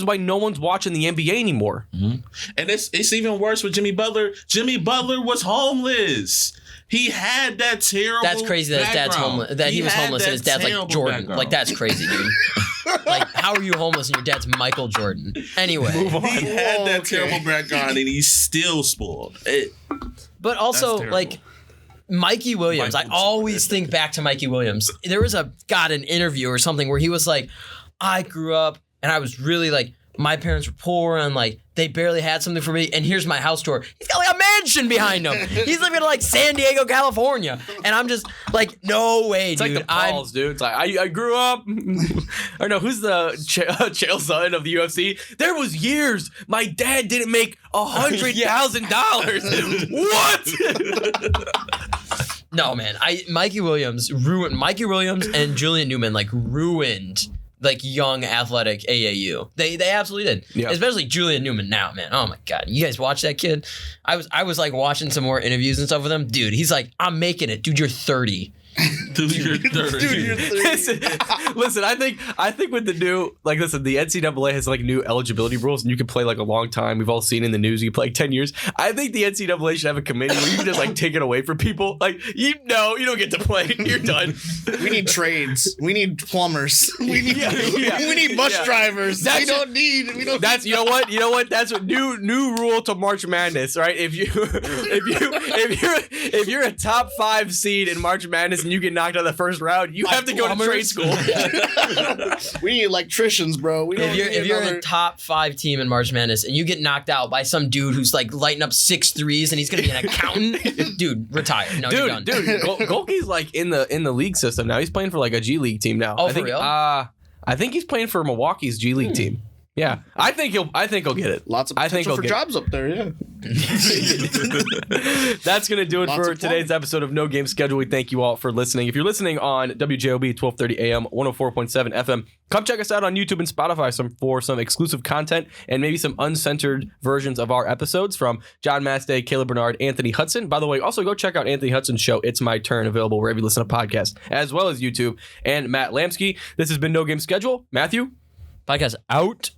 why no one's watching the NBA anymore. Mm-hmm. And it's even worse with Jimmy Butler. Jimmy Butler was homeless. He had that terrible. That's crazy that his dad's homeless. That he was homeless and his dad's like Jordan. Background. Like that's crazy, dude. Like how are you homeless and your dad's Michael Jordan? Anyway, he had that terrible background and he's still spoiled. But also like Mikey Williams. I always think back to Mikey Williams. There was an interview or something where he was like, I grew up and I was really like, my parents were poor and like they barely had something for me. And here's my house tour. He's got like a mansion behind him. He's living in like San Diego, California. And I'm just like, no way, it's dude. It's like the Pauls, dude. It's like, I grew up. Or no, who's the Chael Sonnen of the UFC? There was years my dad didn't make $100,000. What? No, man. Mikey Williams and Julian Newman like ruined like young athletic AAU. They absolutely did. Yeah. Especially Julian Newman now, man. Oh my God. You guys watch that kid? I was like watching some more interviews and stuff with him. Dude, he's like, I'm making it. Dude, you're 30. Dude, you're 30. Dude, you're 30. Listen, I think with the new, like, listen, the NCAA has like new eligibility rules and you can play like a long time. We've all seen in the news, you play like 10 years. I think the NCAA should have a committee where you can just like take it away from people. Like, you don't get to play. You're done. We need trades. We need plumbers. We need bus drivers. We don't need. You know what? That's a new rule to March Madness, right? If you're a top 5 seed in March Madness and you get knocked out of the first round, you have to go to trade school. We need electricians, bro. If you're a top 5 team in March Madness and you get knocked out by some dude who's like lighting up 6 threes and he's gonna be an accountant, dude, retire. No, you're done. Dude, Golke's like in the league system now. He's playing for like a G League team now. Oh, for real? I think he's playing for Milwaukee's G League team. Yeah, I think he'll get it. Lots of potential for jobs up there. Yeah. That's gonna do it for today's episode of No Game Schedule. We thank you all for listening. If you're listening on WJOB 1230 AM 104.7 FM, come check us out on YouTube and Spotify for some exclusive content and maybe some uncensored versions of our episodes from John Mastay, Caleb Bernard, Anthony Hudson. By the way, also go check out Anthony Hudson's show, It's My Turn, available wherever you listen to podcasts, as well as YouTube, and Matt Lamsky. This has been No Game Schedule. Matthew? Podcast out.